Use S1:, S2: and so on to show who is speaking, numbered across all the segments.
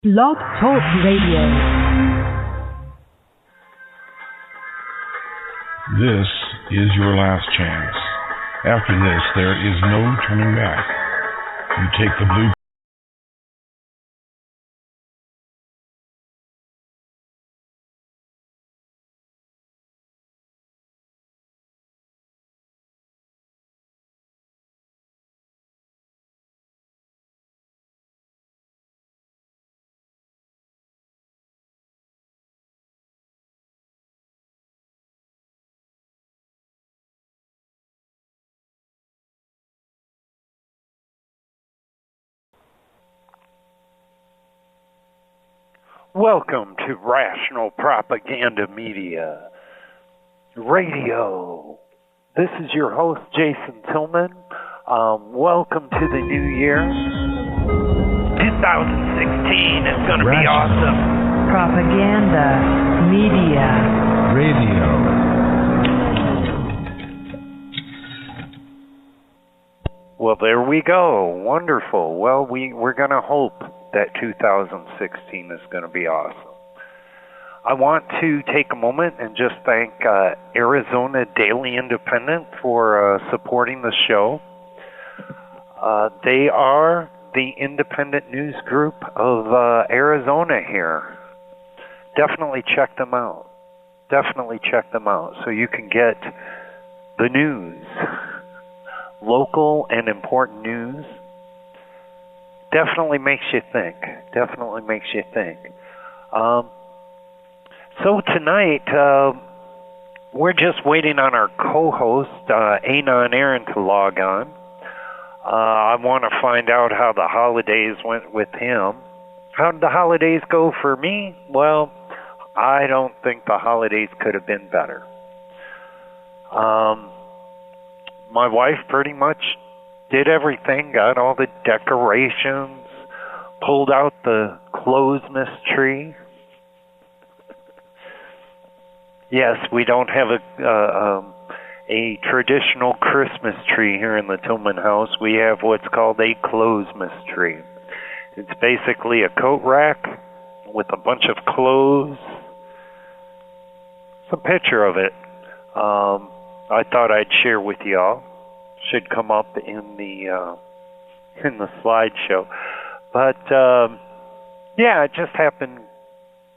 S1: Blog Talk Radio.
S2: This is your last chance. After this, there is no turning back. You take the blue.
S3: Welcome to Rational Propaganda Media Radio. This is your host, Jason Tillman. Welcome to the new year. 2016 is going to be awesome.
S1: Propaganda Media
S2: Radio.
S3: Well, there we go. Wonderful. Well, we're going to hope that 2016 is going to be awesome. I want to take a moment and just thank Arizona Daily Independent for supporting the show. They are the independent news group of Arizona here. Definitely check them out. Definitely check them out so you can get the news, local and important news. Definitely makes you think. Definitely makes you think. So tonight, we're just waiting on our co-host, Anon Aaron, to log on. I want to find out how the holidays went with him. How did the holidays go for me? Well, I don't think the holidays could have been better. My wife pretty much did everything, got all the decorations, pulled out the Closemas tree. Yes, we don't have a traditional Christmas tree here in the Tillman house. We have what's called a Closemas tree. It's basically a coat rack with a bunch of clothes. It's a picture of it. I thought I'd share with y'all. Should come up in the slideshow, but yeah, it just happened.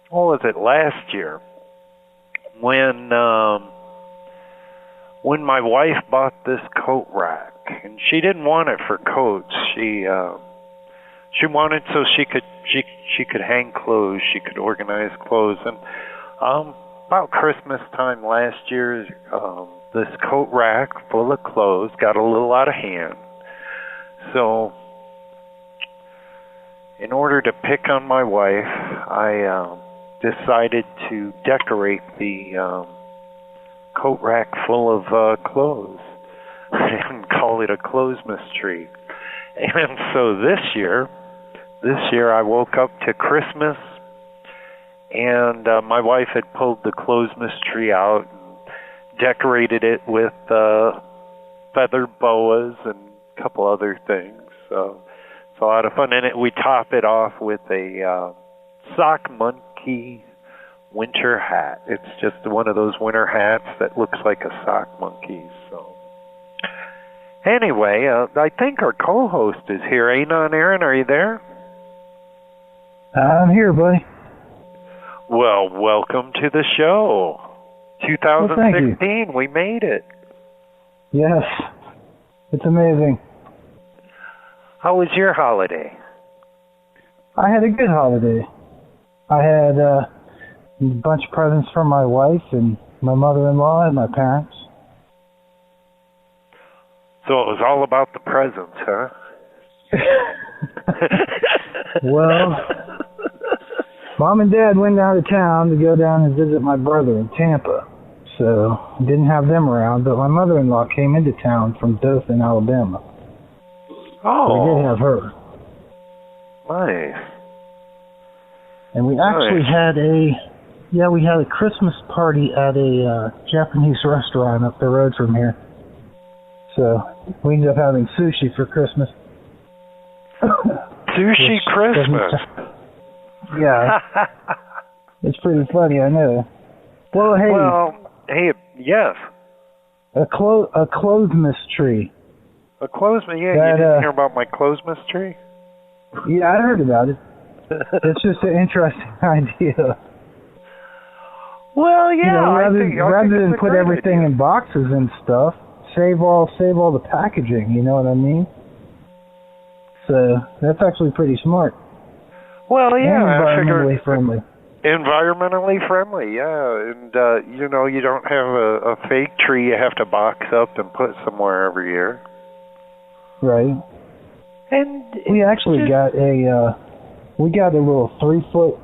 S3: What was it, last year when my wife bought this coat rack, and she didn't want it for coats. She wanted so she could hang clothes, she could organize clothes, and about Christmas time last year. This coat rack full of clothes got a little out of hand. So, in order to pick on my wife, I decided to decorate the coat rack full of clothes and call it a Closemas tree. And so this year I woke up to Christmas, and my wife had pulled the Closemas tree out, decorated it with feather boas and a couple other things. So it's a lot of fun. And we top it off with a sock monkey winter hat. It's just one of those winter hats that looks like a sock monkey. So anyway, I think our co-host is here. Anon Aaron, are you there?
S4: I'm here, buddy.
S3: Well, welcome to the show. 2016,
S4: well,
S3: we made it.
S4: Yes, it's amazing.
S3: How was your holiday?
S4: I had a good holiday. I had a bunch of presents from my wife and my mother-in-law and my parents.
S3: So it was all about the presents, huh?
S4: Well, Mom and Dad went out of town to go down and visit my brother in Tampa. So, didn't have them around, but my mother-in-law came into town from Dothan, Alabama.
S3: Oh.
S4: So we did have her.
S3: Nice.
S4: And we actually had a Christmas party at a Japanese restaurant up the road from here. So, we ended up having sushi for Christmas.
S3: Sushi Christmas.
S4: Yeah. It's pretty funny, I know. Well, hey.
S3: Yes.
S4: A clothemas tree.
S3: A clothemas? Yeah, you didn't hear about my clothemas tree?
S4: Yeah, I heard about it. It's just an interesting idea.
S3: Well, yeah.
S4: Rather than put everything in boxes and stuff, save all the packaging. You know what I mean? So that's actually pretty smart.
S3: Well, yeah.
S4: And environmentally friendly.
S3: Environmentally friendly, yeah. And, you don't have a fake tree you have to box up and put somewhere every year.
S4: Right.
S3: And
S4: we actually got a little 3-foot,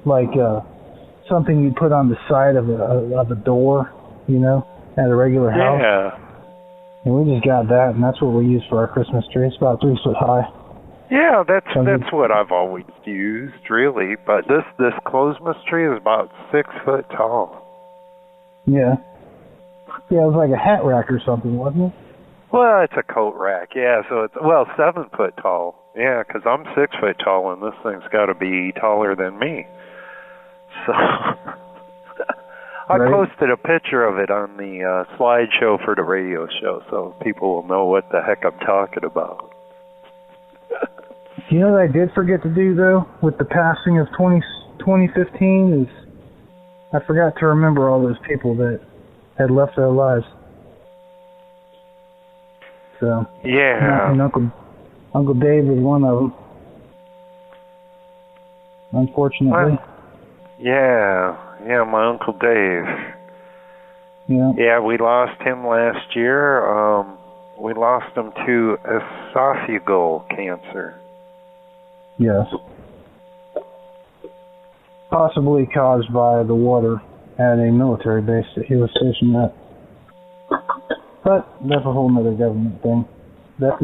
S4: like, something you put on the side of a door, at a regular house.
S3: Yeah.
S4: And we just got that, and that's what we use for our Christmas tree. It's about 3 foot high.
S3: Yeah, that's what I've always used, really. But this clothemas tree is about 6 foot tall.
S4: Yeah. Yeah, it was like a hat rack or something, wasn't it?
S3: Well, it's a coat rack, yeah. So it's 7 foot tall. Yeah, because I'm 6 foot tall, and this thing's got to be taller than me. So I posted a picture of it on the slideshow for the radio show, so people will know what the heck I'm talking about.
S4: You know what I did forget to do, though, with the passing of 2015 is I forgot to remember all those people that had left their lives. So
S3: yeah,
S4: and Uncle Dave was one of them. Unfortunately.
S3: Yeah, my Uncle Dave. Yeah, we lost him last year. We lost him to esophageal cancer.
S4: Yes. Possibly caused by the water at a military base that he was stationed at. But that's a whole other government thing.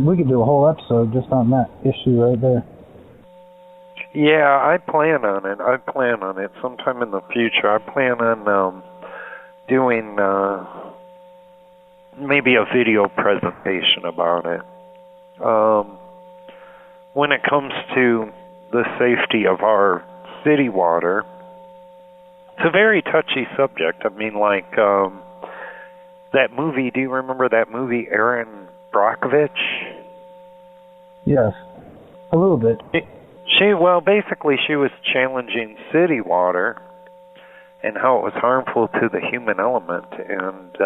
S4: We could do a whole episode just on that issue right there.
S3: Yeah, I plan on it. Sometime in the future. I plan on doing maybe a video presentation about it. When it comes to the safety of our city water, it's a very touchy subject. I mean, like that movie, do you remember that movie, Erin Brockovich?
S4: Yes, a little bit.
S3: Basically she was challenging city water and how it was harmful to the human element, and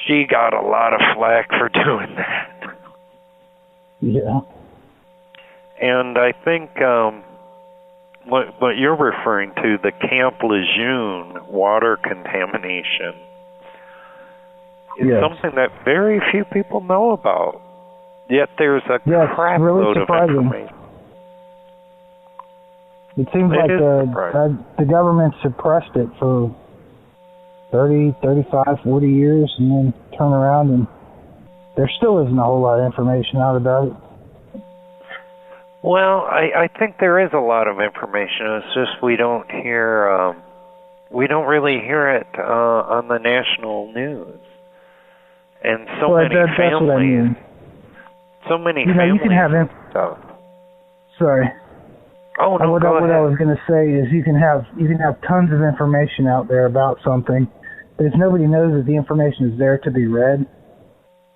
S3: she got a lot of flack for doing that.
S4: Yeah.
S3: And I think what you're referring to, the camp-lejeune water contamination, is something that very few people know about. Yet there's a crap load of information.
S4: It seems like the government suppressed it for 30, 35, 40 years, and then turn around and there still isn't a whole lot of information out about it.
S3: Well, I think there is a lot of information. It's just we don't really hear it on the national news. And so many families. So many families.
S4: You can have Sorry.
S3: Oh no,
S4: what I was going to say is you can have tons of information out there about something, but if nobody knows that the information is there to be read,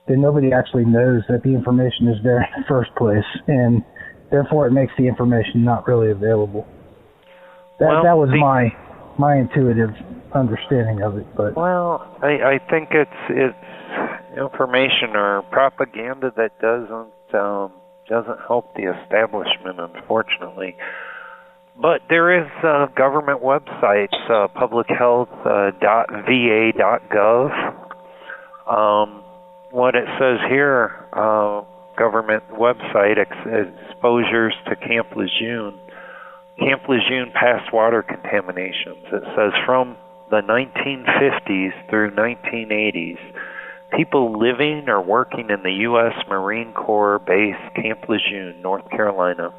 S4: then nobody actually knows that the information is there in the first place, and therefore it makes the information not really available. That was my intuitive understanding of it, but
S3: I think it's information or propaganda that doesn't help the establishment, unfortunately. But there is government websites, publichealth.va.gov. What it says here, government website, exposures to camp-lejeune. Camp-lejeune past water contaminations. It says from the 1950s through 1980s, people living or working in the U.S. Marine Corps base Camp-Lejeune, North Carolina,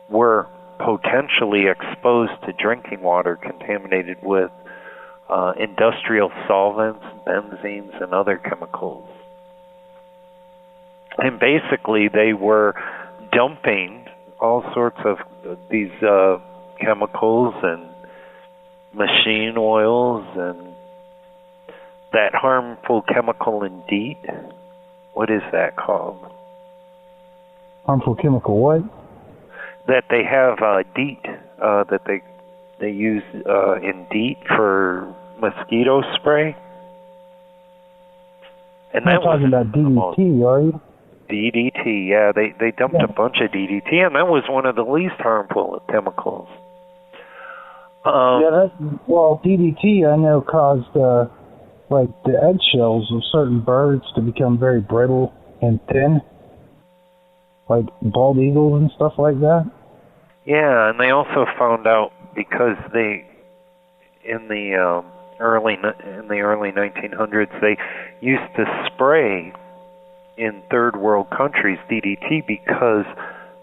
S3: were potentially exposed to drinking water contaminated with industrial solvents, benzenes, and other chemicals. And basically, they were dumping all sorts of these chemicals and machine oils and that harmful chemical in DEET. What is that called?
S4: Harmful chemical what?
S3: That they have DEET, that they use in DEET for mosquito spray. And
S4: You're not talking about DDT, are you?
S3: DDT, yeah. They dumped a bunch of DDT, and that was one of the least harmful chemicals.
S4: Well, DDT I know caused like the eggshells of certain birds to become very brittle and thin, like bald eagles and stuff like that.
S3: Yeah, and they also found out because in the early 1900s they used to spray in third world countries DDT because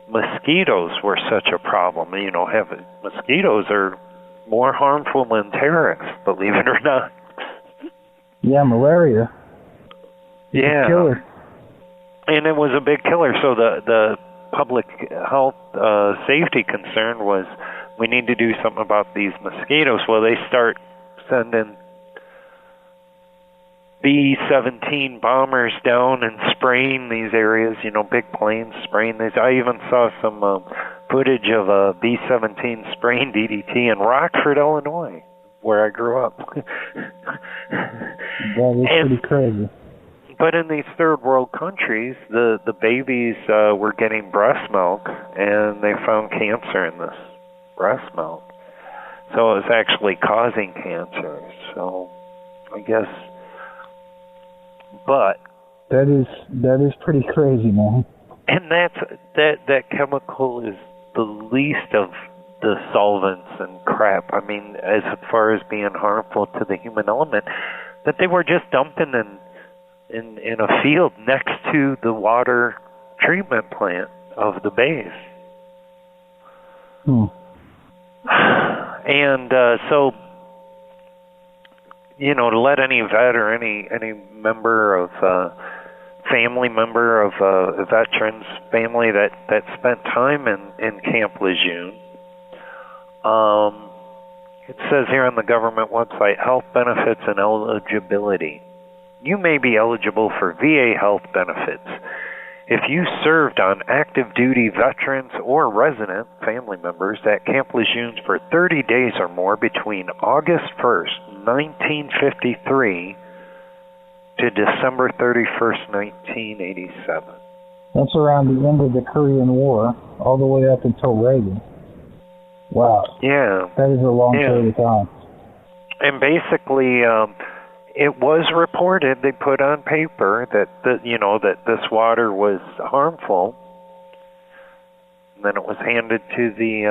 S3: mosquitoes were such a problem. You know, mosquitoes are more harmful than terrorists, believe it or not.
S4: Yeah, malaria.
S3: Yeah.
S4: Killer.
S3: And it was a big killer. So the public health safety concern was we need to do something about these mosquitoes. Well, they start sending B-17 bombers down and spraying these areas, you know, big planes spraying these. I even saw some footage of a B-17 spraying DDT in Rockford, Illinois, where I grew up.
S4: That is pretty crazy.
S3: But in these third world countries, the babies were getting breast milk, and they found cancer in this breast milk. So it was actually causing cancer. So I guess, but
S4: that is pretty crazy, man.
S3: And that chemical is the least of the solvents and crap. I mean, as far as being harmful to the human element, that they were just dumping in a field next to the water treatment plant of the base. And so, you know, to let any vet or any member of family member of a veteran's family that spent time in Camp Lejeune, it says here on the government website, health benefits and eligibility. You may be eligible for VA health benefits if you served on active duty veterans or resident family members at Camp Lejeune for 30 days or more between August 1st, 1953 to December 31st, 1987.
S4: That's around the end of the Korean War, all the way up until Reagan. Wow.
S3: Yeah.
S4: That is a long period of time.
S3: And basically, it was reported, they put on paper that this water was harmful. And then it was handed in,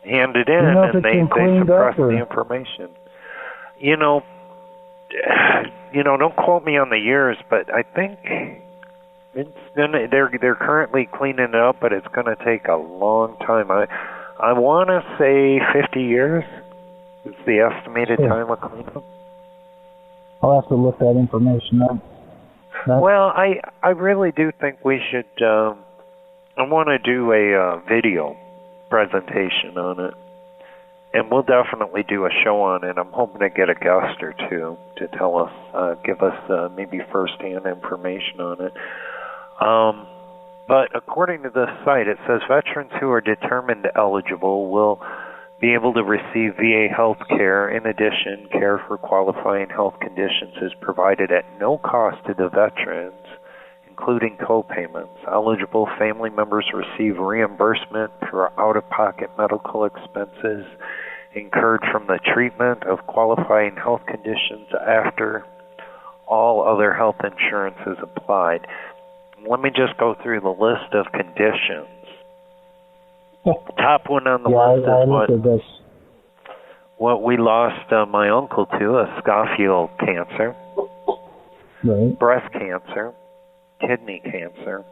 S3: and they suppressed the information. Don't quote me on the years, but I think they're currently cleaning it up, but it's gonna take a long time. I wanna say 50 years. It's the estimated time of cleanup.
S4: I'll have to look that information up.
S3: Well, I really do think we should. I want to do a video presentation on it, and we'll definitely do a show on it. I'm hoping to get a guest or two to tell us, give us maybe first-hand information on it. But according to this site, it says veterans who are determined eligible will be able to receive VA health care. In addition, care for qualifying health conditions is provided at no cost to the veterans, including co-payments. Eligible family members receive reimbursement for out-of-pocket medical expenses incurred from the treatment of qualifying health conditions after all other health insurance is applied. Let me just go through the list of conditions. Top one on the list is what we lost my uncle to, esophageal cancer, breast cancer, kidney cancer,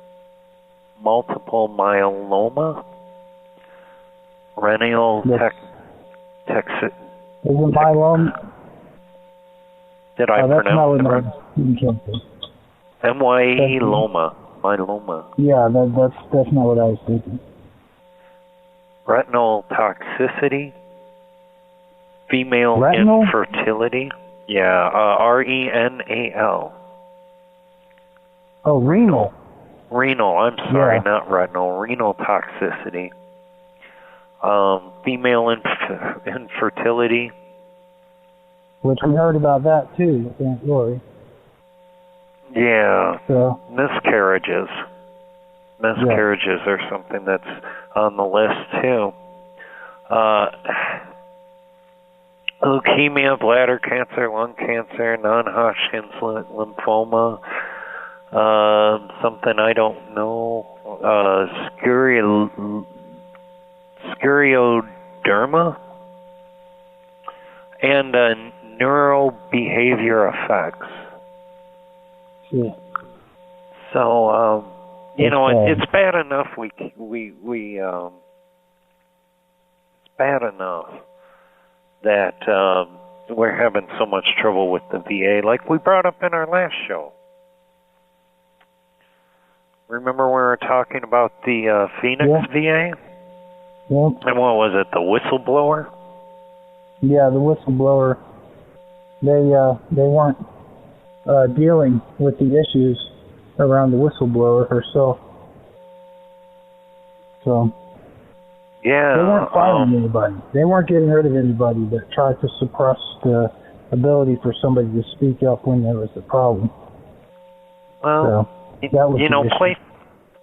S3: multiple myeloma, renal
S4: myeloma.
S3: Did I pronounce it right? MYE loma. myeloma.
S4: Yeah, that's not what I was thinking.
S3: Retinal toxicity, female
S4: Retinal?
S3: infertility. Yeah, RENAL.
S4: Oh, renal.
S3: Renal, I'm sorry,
S4: Yeah.
S3: not retinal. Renal toxicity. Female infertility.
S4: Which we heard about that too with Aunt Lori.
S3: Yeah.
S4: So
S3: Miscarriages. Miscarriages are something that's on the list too. Leukemia, bladder cancer, lung cancer, non-Hodgkin's lymphoma, something I don't know, scleroderma, and neurobehavior effects.
S4: yeah.
S3: So, you know,
S4: bad.
S3: it's bad enough it's bad enough that we're having so much trouble with the VA, like we brought up in our last show. Remember we were talking about the Phoenix VA?
S4: Yep.
S3: And what was it, the whistleblower?
S4: Yeah, the whistleblower. They weren't dealing with the issues around the whistleblower herself. So
S3: Yeah.
S4: they weren't firing anybody. They weren't getting rid of anybody that tried to suppress the ability for somebody to speak up when there was a problem.
S3: Well,
S4: So that was
S3: you know,
S4: the issue.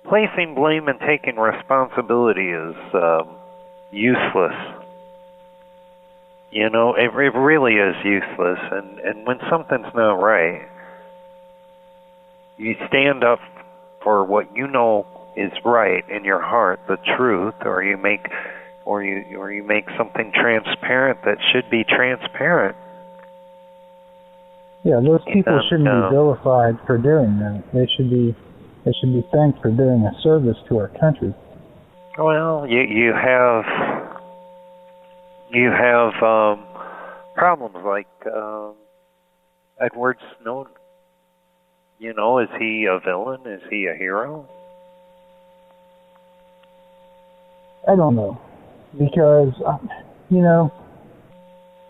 S3: placing blame and taking responsibility is useless. You know, it really is useless. And when something's not right, you stand up for what you know is right in your heart, the truth, or you make something transparent that should be transparent.
S4: Yeah, those people
S3: And,
S4: shouldn't be vilified for doing that. They should be thanked for doing a service to our country.
S3: Well, you have problems like Edward Snowden. You know, is he a villain? Is he a hero?
S4: I don't know, because you know,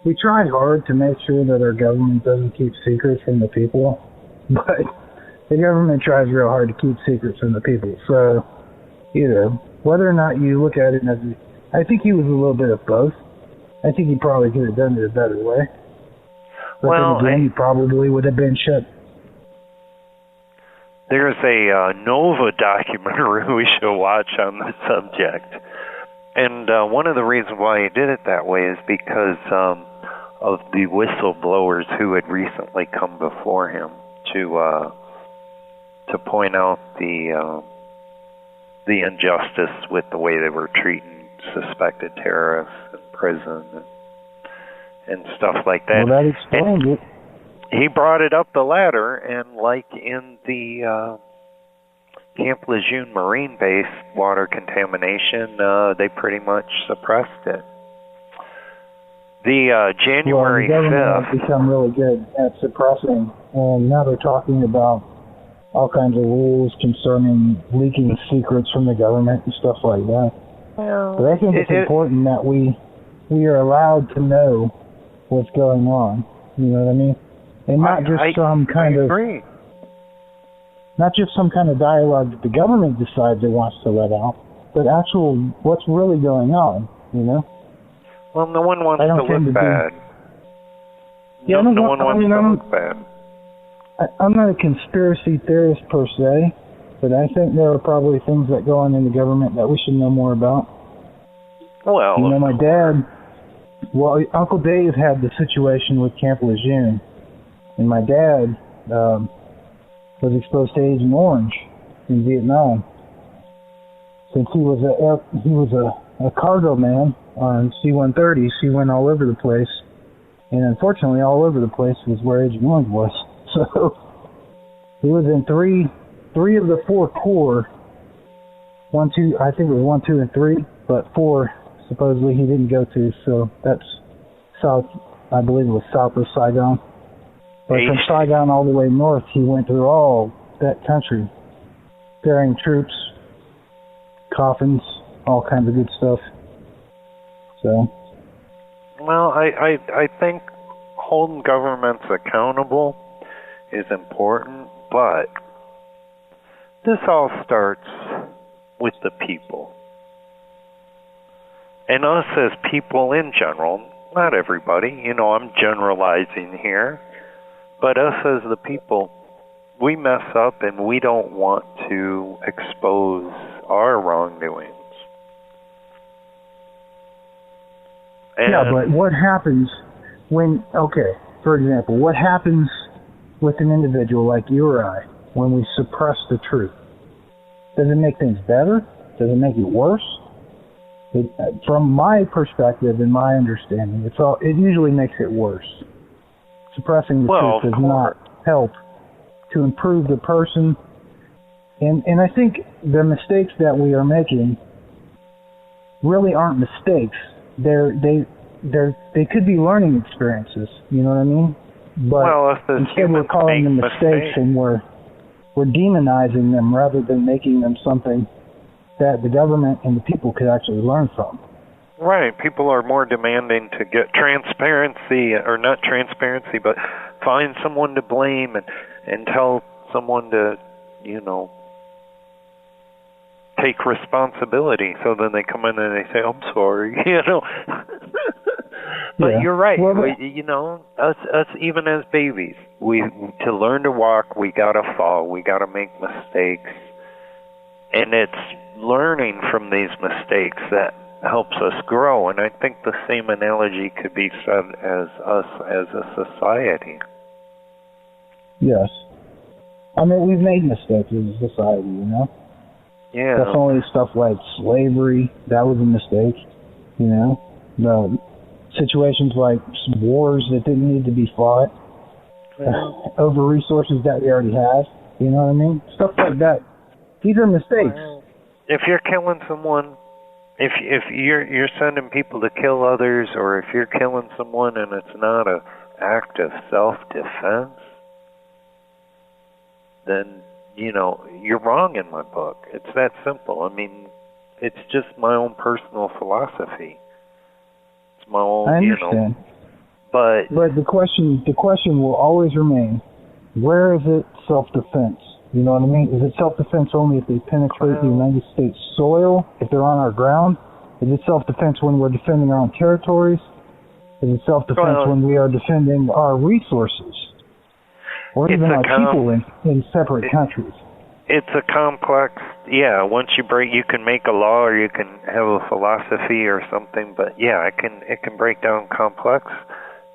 S4: we try hard to make sure that our government doesn't keep secrets from the people, but the government tries real hard to keep secrets from the people. So, you know, whether or not you look at it as, I think he was a little bit of both. I think he probably could have done it a better way. But
S3: Well,
S4: then again, he probably would have been shut.
S3: There's a Nova documentary we should watch on the subject. And one of the reasons why he did it that way is because of the whistleblowers who had recently come before him to point out the injustice with the way they were treating suspected terrorists in prison and stuff like that.
S4: Well, that explains it.
S3: He brought it up the ladder, and like in the camp-lejeune Marine base water contamination, they pretty much suppressed it. The January
S4: the government
S3: 5th...
S4: has become really good at suppressing, and now they're talking about all kinds of rules concerning leaking secrets from the government and stuff like that.
S3: Well,
S4: but I think it's important that we are allowed to know what's going on. You know what I mean? And not just some kind of dialogue that the government decides it wants to let out, but actual what's really going on. You know?
S3: Well, no one wants to look bad.
S4: Yeah,
S3: no one wants to look bad.
S4: I'm not a conspiracy theorist per se, but I think there are probably things that go on in the government that we should know more about.
S3: Well,
S4: you know, my dad, Uncle Dave had the situation with Camp Lejeune, and my dad was exposed to Agent Orange in Vietnam. Since he was a cargo man on C-130s, he went all over the place, and unfortunately, all over the place was where Agent Orange was. So he was in three of the 4 corps. I think it was 1, 2, and 3, but 4 supposedly he didn't go to. So that's south. I believe it was south of Saigon. But from Saigon all the way north, he went through all that country. burying troops, coffins, all kinds of good stuff. So.
S3: Well, I think holding governments accountable is important, but this all starts with the people. And us as people in general, not everybody, I'm generalizing here, but us as the people, we mess up and we don't want to expose our wrongdoings. And
S4: yeah, but what happens when, for example, what happens with an individual like you or I when we suppress the truth? Does it make things better? Does it make it worse? From my perspective and my understanding, it usually makes it worse. Suppressing the truth does not help to improve the person. And I think the mistakes that we are making really aren't mistakes. They could be learning experiences. You know what I mean? But instead we're calling them mistakes and we're demonizing them rather than making them something that the government and the people could actually learn from.
S3: Right. People are more demanding to get transparency, or not transparency, but find someone to blame and tell someone to, take responsibility. So then they come in and they say, I'm sorry, But
S4: yeah.
S3: You're right.
S4: Well,
S3: Us even as babies, to learn to walk, we gotta fall, we gotta make mistakes. And it's learning from these mistakes that helps us grow. And I think the same analogy could be said as us as a society.
S4: Yes. I mean, we've made mistakes as a society,
S3: Yeah.
S4: Definitely stuff like slavery, that was a mistake, The situations like wars that didn't need to be fought over resources that we already have, you know what I mean? Stuff like that. These are mistakes.
S3: Well, if you're killing someone, if you're sending people to kill others, or if you're killing someone and it's not an act of self-defense, then, you're wrong in my book. It's that simple. I mean, it's just my own personal philosophy. It's my own,
S4: I understand.
S3: But
S4: the question will always remain, where is it self-defense? You know what I mean? Is it self-defense only if they penetrate the United States soil, if they're on our ground? Is it self-defense when we're defending our own territories? Is it self-defense when we are defending our resources? Or even our people in separate countries?
S3: It's a complex, once you can make a law or you can have a philosophy or something, but it can break down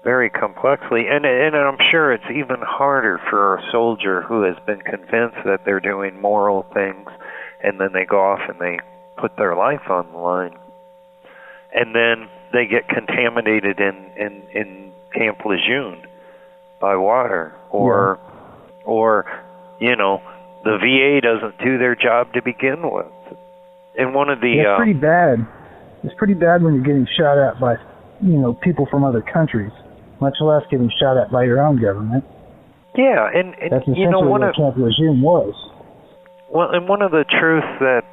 S3: very complexly, and I'm sure it's even harder for a soldier who has been convinced that they're doing moral things, and then they go off and they put their life on the line, and then they get contaminated in camp-lejeune by water, or the VA doesn't do their job to begin with. And one of the
S4: it's pretty bad. It's pretty bad when you're getting shot at by people from other countries, much less getting shot at by your own government.
S3: Yeah, and
S4: that's essentially what camp-lejeune was.
S3: Well, and one of the truths that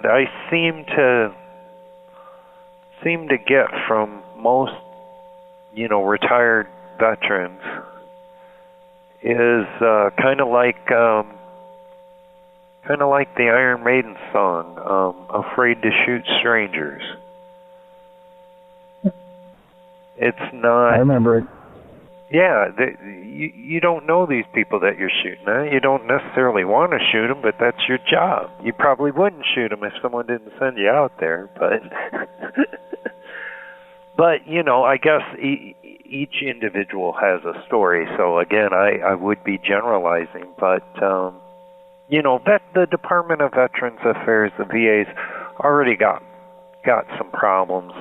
S3: I seem to get from most retired veterans is kind of like the Iron Maiden song, "Afraid to Shoot Strangers." It's not.
S4: I remember it.
S3: Yeah, you don't know these people that you're shooting at. You don't necessarily want to shoot them, but that's your job. You probably wouldn't shoot them if someone didn't send you out there, but but I guess each individual has a story. So again, I would be generalizing, but the Department of Veterans Affairs, the VA's, already got some problems.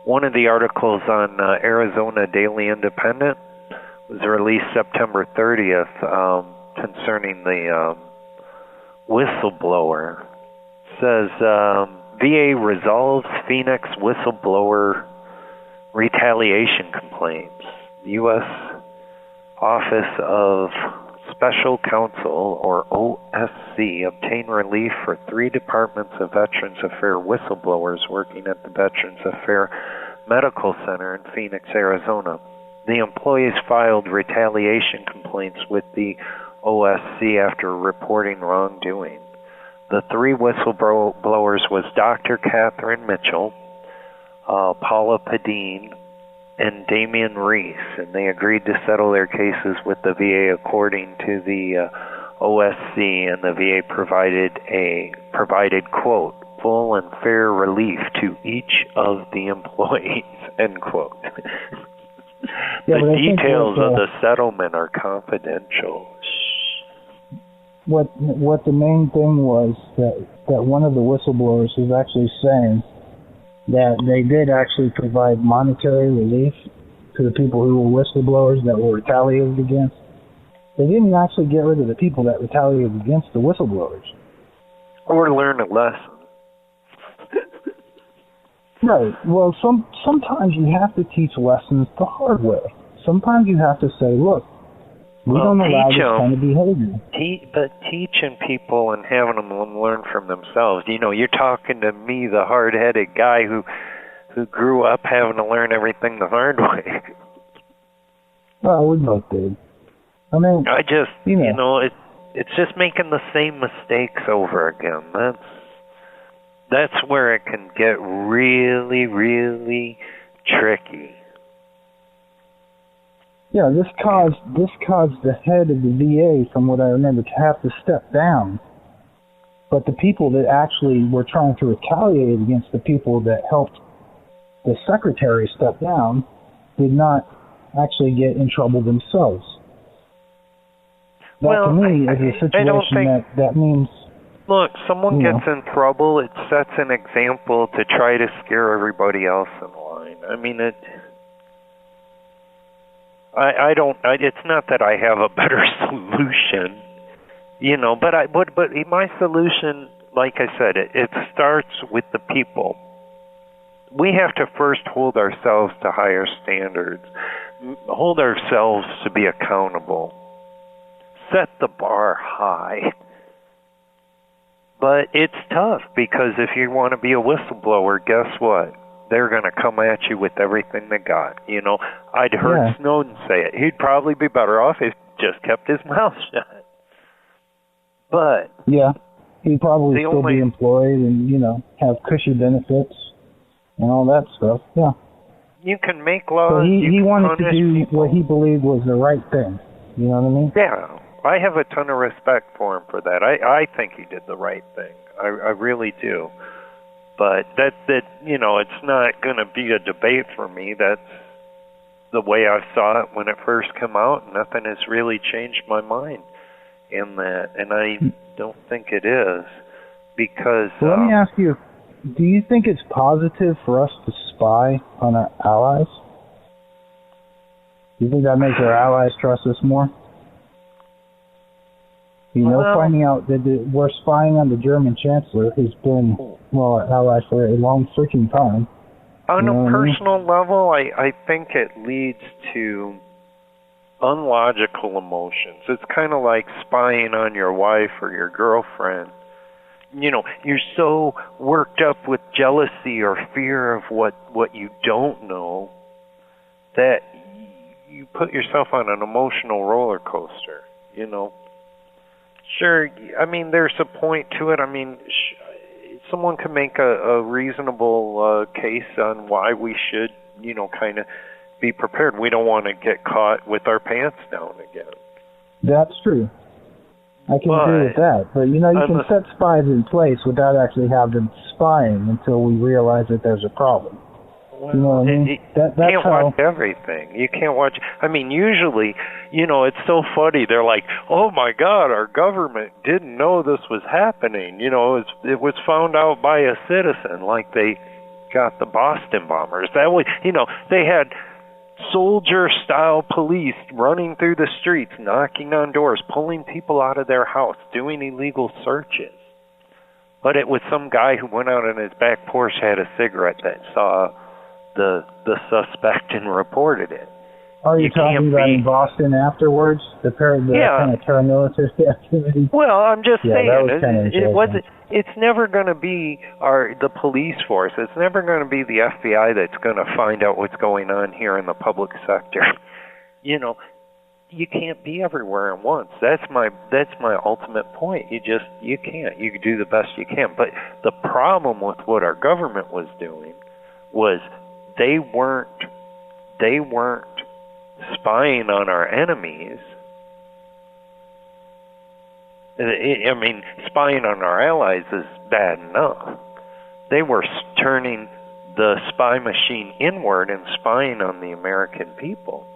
S3: One of the articles on Arizona Daily Independent was released September 30th concerning the whistleblower. It says VA resolves Phoenix whistleblower retaliation complaints. U.S. Office of Special Counsel, or OSC, obtained relief for 3 departments of Veterans Affairs whistleblowers working at the Veterans Affairs Medical Center in Phoenix, Arizona. The employees filed retaliation complaints with the OSC after reporting wrongdoing. The 3 whistleblowers was Dr. Catherine Mitchell, Paula Padine, and Damian Reese, and they agreed to settle their cases with the VA according to the OSC, and the VA provided, quote, full and fair relief to each of the employees, end quote. The details of the settlement are confidential.
S4: What the main thing was that one of the whistleblowers was actually saying that they did actually provide monetary relief to the people who were whistleblowers that were retaliated against. They didn't actually get rid of the people that retaliated against the whistleblowers.
S3: Or learn a lesson.
S4: Right. Well, sometimes you have to teach lessons the hard way. Sometimes you have to say, look, we don't allow this kind of behavior.
S3: But teaching people and having them learn from themselves. You know, you're talking to me, the hard-headed guy who grew up having to learn everything the hard way.
S4: Well, we both did. I mean,
S3: it's just making the same mistakes over again. That's where it can get really, really tricky.
S4: Yeah, this caused the head of the VA, from what I remember, to have to step down. But the people that actually were trying to retaliate against the people that helped the secretary step down did not actually get in trouble themselves. That, to me, is a situation that means...
S3: Look, someone gets in trouble, it sets an example to try to scare everybody else in line. I mean, it's not that I have a better solution, but my solution, like I said, it starts with the people. We have to first hold ourselves to higher standards, hold ourselves to be accountable, set the bar high. But it's tough, because if you want to be a whistleblower, guess what? They're going to come at you with everything they got. I'd heard Snowden say it. He'd probably be better off if he just kept his mouth shut. But
S4: yeah, he'd probably still be employed and, have cushy benefits and all that stuff. Yeah.
S3: You can make laws.
S4: So he wanted to do what he believed was the right thing. You know what I mean?
S3: Yeah. I have a ton of respect for him for that. I think he did the right thing. I really do. But that it's not going to be a debate for me. That's the way I saw it when it first came out. Nothing has really changed my mind in that, and I don't think it is, because...
S4: Well, let me ask you, do you think it's positive for us to spy on our allies? Do you think that makes our allies trust us more? Finding out that we're spying on the German Chancellor, who's been, our ally for a long freaking time.
S3: On a personal level, I think it leads to unlogical emotions. It's kind of like spying on your wife or your girlfriend. You're so worked up with jealousy or fear of what you don't know that you put yourself on an emotional roller coaster, Sure, I mean, there's a point to it. I mean, someone can make a reasonable case on why we should, kind of be prepared. We don't want to get caught with our pants down again.
S4: That's true. I can agree with that. But, you can set spies in place without actually having them spying until we realize that there's a problem.
S3: Well,
S4: you know what I mean?
S3: You can't watch everything. You can't watch... I mean, usually, it's so funny. They're like, oh, my God, our government didn't know this was happening. It was found out by a citizen, like they got the Boston bombers. That way, they had soldier-style police running through the streets, knocking on doors, pulling people out of their house, doing illegal searches. But it was some guy who went out on his back porch, had a cigarette, that saw the suspect and reported it.
S4: Are you talking about in Boston afterwards? The kind of paramilitary activity?
S3: Well, I'm just saying,
S4: it
S3: wasn't. It's never going to be the police force. It's never going to be the FBI that's going to find out what's going on here in the public sector. You know, you can't be everywhere at once. That's my ultimate point. You can't. You do the best you can. But the problem with what our government was doing was they weren't spying on our enemies. I mean, spying on our allies is bad enough. They were turning the spy machine inward and spying on the American people.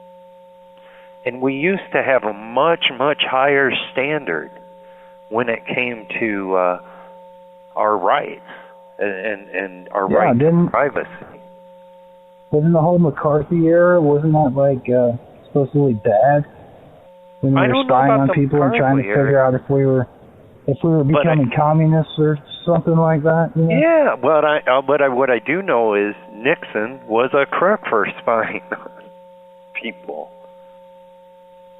S3: And we used to have a much, much higher standard when it came to our rights and our right to privacy.
S4: Wasn't the whole McCarthy era, wasn't that supposedly bad? When we were spying on people and trying to figure out if we were becoming communists or something like that. You know?
S3: Yeah, what I do know is Nixon was a crook for spying on people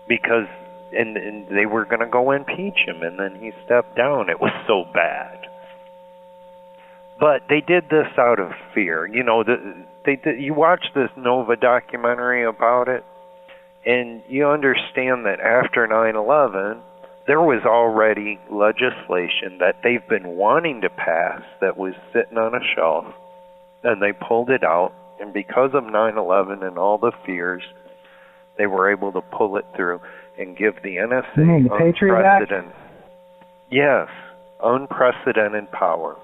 S3: because and they were going to go impeach him, and then he stepped down. It was so bad. But they did this out of fear. You know, you watch this Nova documentary about it, and you understand that after 9/11, there was already legislation that they've been wanting to pass that was sitting on a shelf, and they pulled it out, and because of 9/11 and all the fears, they were able to pull it through and give the NSA unprecedented, yes, unprecedented power.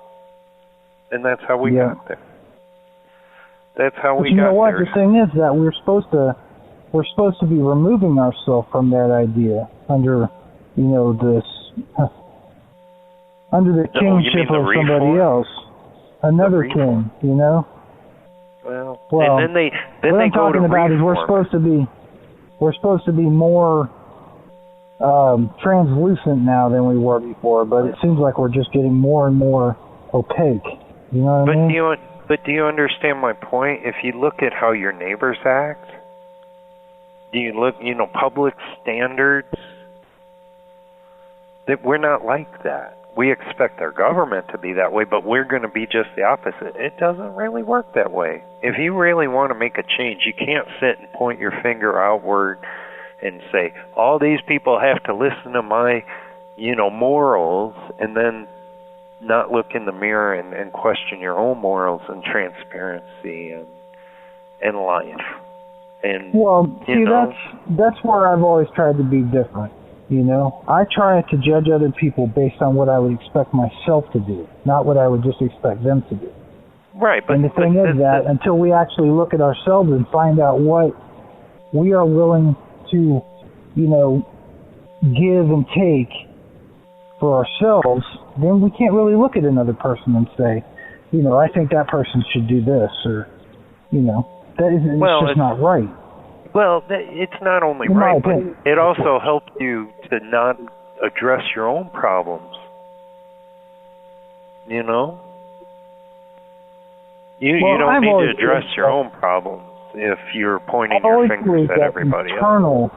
S3: And that's how we got there. That's how we got there.
S4: You know what? The thing is that we're supposed to be removing ourselves from that idea under, under the kingship of somebody else, another king, you know.
S3: Well, and then
S4: what
S3: they
S4: I'm
S3: go
S4: talking
S3: to
S4: about is we're supposed to be more translucent now than we were before, but it seems like we're just getting more and more opaque. You know what I mean?
S3: But do you understand my point? If you look at how your neighbors act, do you look, public standards, that we're not like that. We expect our government to be that way, but we're going to be just the opposite. It doesn't really work that way. If you really want to make a change, you can't sit and point your finger outward and say, all these people have to listen to my, morals, and then not look in the mirror and question your own morals and transparency and life. And
S4: that's where I've always tried to be different. I try to judge other people based on what I would expect myself to do, not what I would just expect them to do.
S3: Right.
S4: And the thing is that until we actually look at ourselves and find out what we are willing to, give and take for ourselves, then we can't really look at another person and say, I think that person should do this, or, that isn't, it's just not right.
S3: Well, it's not only right, but it also helps you to not address your own problems. You don't need to address your own problems if you're pointing your fingers at everybody else.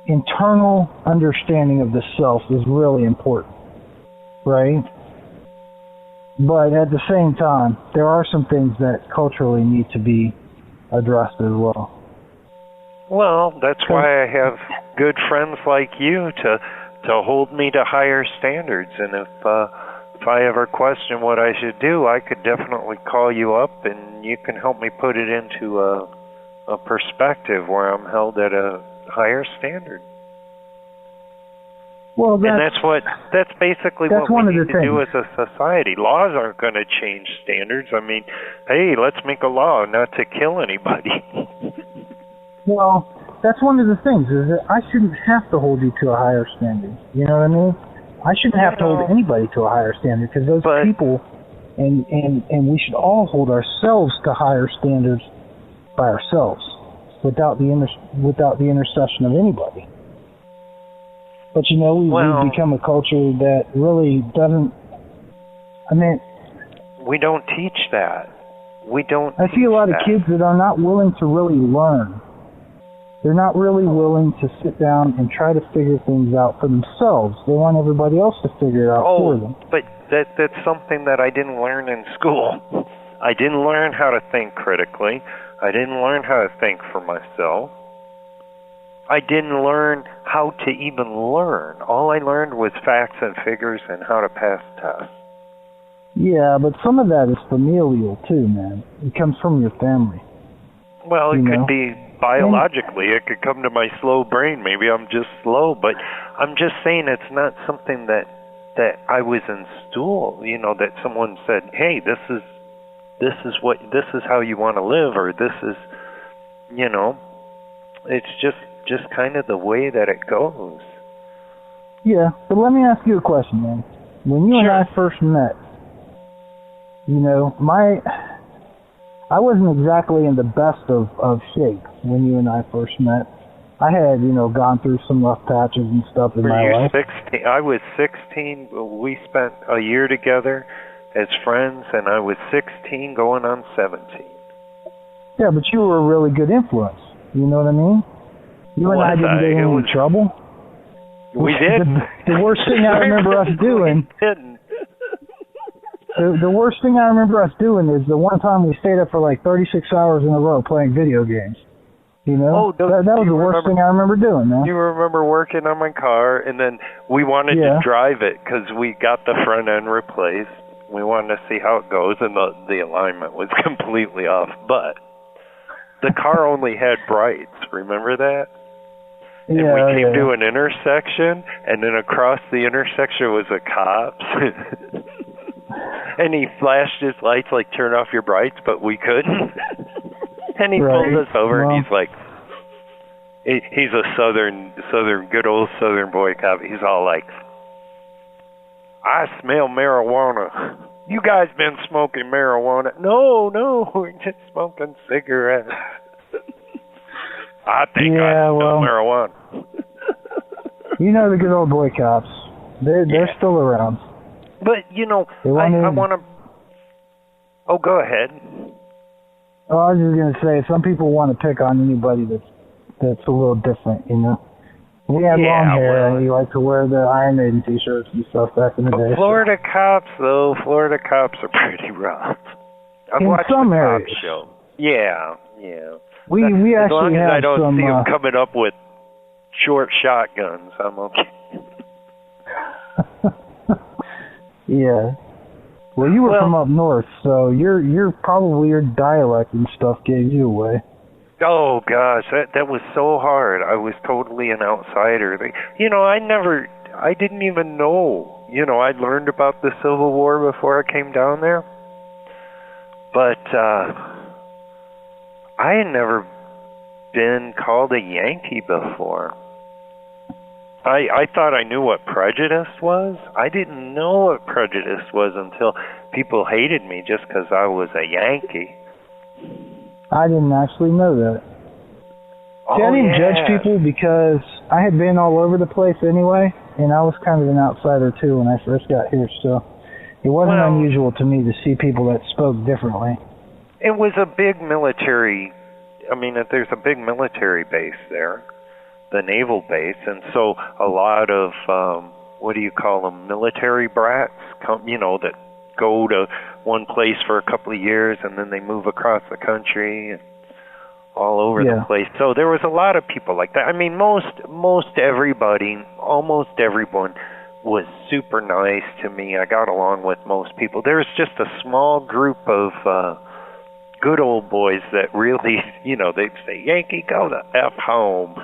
S3: Internal
S4: understanding of the self is really important, right? But at the same time, there are some things that culturally need to be addressed as well.
S3: Well, that's why I have good friends like you to hold me to higher standards. And if I ever question what I should do, I could definitely call you up, and you can help me put it into a perspective where I'm held at a higher standard.
S4: Well,
S3: that's basically what we need to do as a society. Laws aren't going to change standards. I mean, hey, let's make a law not to kill anybody.
S4: Well, that's one of the things, is that I shouldn't have to hold you to a higher standard. You know what I mean? I shouldn't have to hold anybody to a higher standard, because those people, and we should all hold ourselves to higher standards by ourselves, without the intercession of anybody. But we've become a culture that really doesn't.
S3: We don't teach that. We don't.
S4: I see a lot of kids that are not willing to really learn. They're not really willing to sit down and try to figure things out for themselves. They want everybody else to figure it out for them.
S3: But that's something that I didn't learn in school. I didn't learn how to think critically. I didn't learn how to think for myself. I didn't learn how to even learn. All I learned was facts and figures and how to pass tests.
S4: Yeah, but some of that is familial too, man. It comes from your family.
S3: Well, it could be biologically. It could come to my slow brain. Maybe I'm just slow, but I'm just saying it's not something that I was installed. You know, that someone said, "Hey, this is how you want to live," or this is, you know, it's just kind of the way that it goes.
S4: Yeah, but let me ask you a question, man. When you and I first met, you know, I wasn't exactly in the best of shape when you and I first met. I had, you know, gone through some rough patches and stuff in my life.
S3: 16? I was 16. We spent a year together as friends, and I was 16 going on 17.
S4: Yeah, but you were a really good influence. You know what I mean? You and I didn't get in trouble.
S3: We did.
S4: The worst thing I remember us doing... The worst thing I remember us doing is the one time we stayed up for like 36 hours in a row playing video games. You know? That was the worst thing I remember doing, man.
S3: You remember working on my car, and then we wanted to drive it because we got the front end replaced. We wanted to see how it goes, and the alignment was completely off. But the car only had brights. Remember that? And we came to an intersection, and then across the intersection was a cop. And he flashed his lights like, turn off your brights, but we couldn't. And he pulled us over, and he's like, he's a southern, good old southern boy cop. He's all like, I smell marijuana. You guys been smoking marijuana? No, we're just smoking cigarettes. I think I smell marijuana.
S4: You know the good old boy cops. They're still around.
S3: But, you know, I want to... Oh, go ahead.
S4: Oh, I was just going to say, some people want to pick on anybody that's a little different, you know? We had long hair, and you like to wear the Iron Maiden t-shirts and stuff back in the day.
S3: Florida cops are pretty rough. I've watched some areas. Show. Yeah.
S4: We actually have some... As long as I don't
S3: see them coming up with short shotguns, I'm okay.
S4: Yeah. Well, you were from up north, so your dialect and stuff gave you away.
S3: Oh gosh, that was so hard. I was totally an outsider. You know, I didn't even know. You know, I learned about the Civil War before I came down there, but I had never been called a Yankee before. I thought I knew what prejudice was. I didn't know what prejudice was until people hated me just because I was a Yankee.
S4: I didn't actually know that. See, I didn't judge people because I had been all over the place anyway, and I was kind of an outsider too when I first got here, so it wasn't unusual to me to see people that spoke differently.
S3: It was a big military, there's a big military base there. The naval base, and so a lot of military brats that go to one place for a couple of years and then they move across the country and all over the place. So there was a lot of people like that. I mean, almost everyone was super nice to me. I got along with most people. There's just a small group of good old boys that really, they'd say, Yankee, go the F home,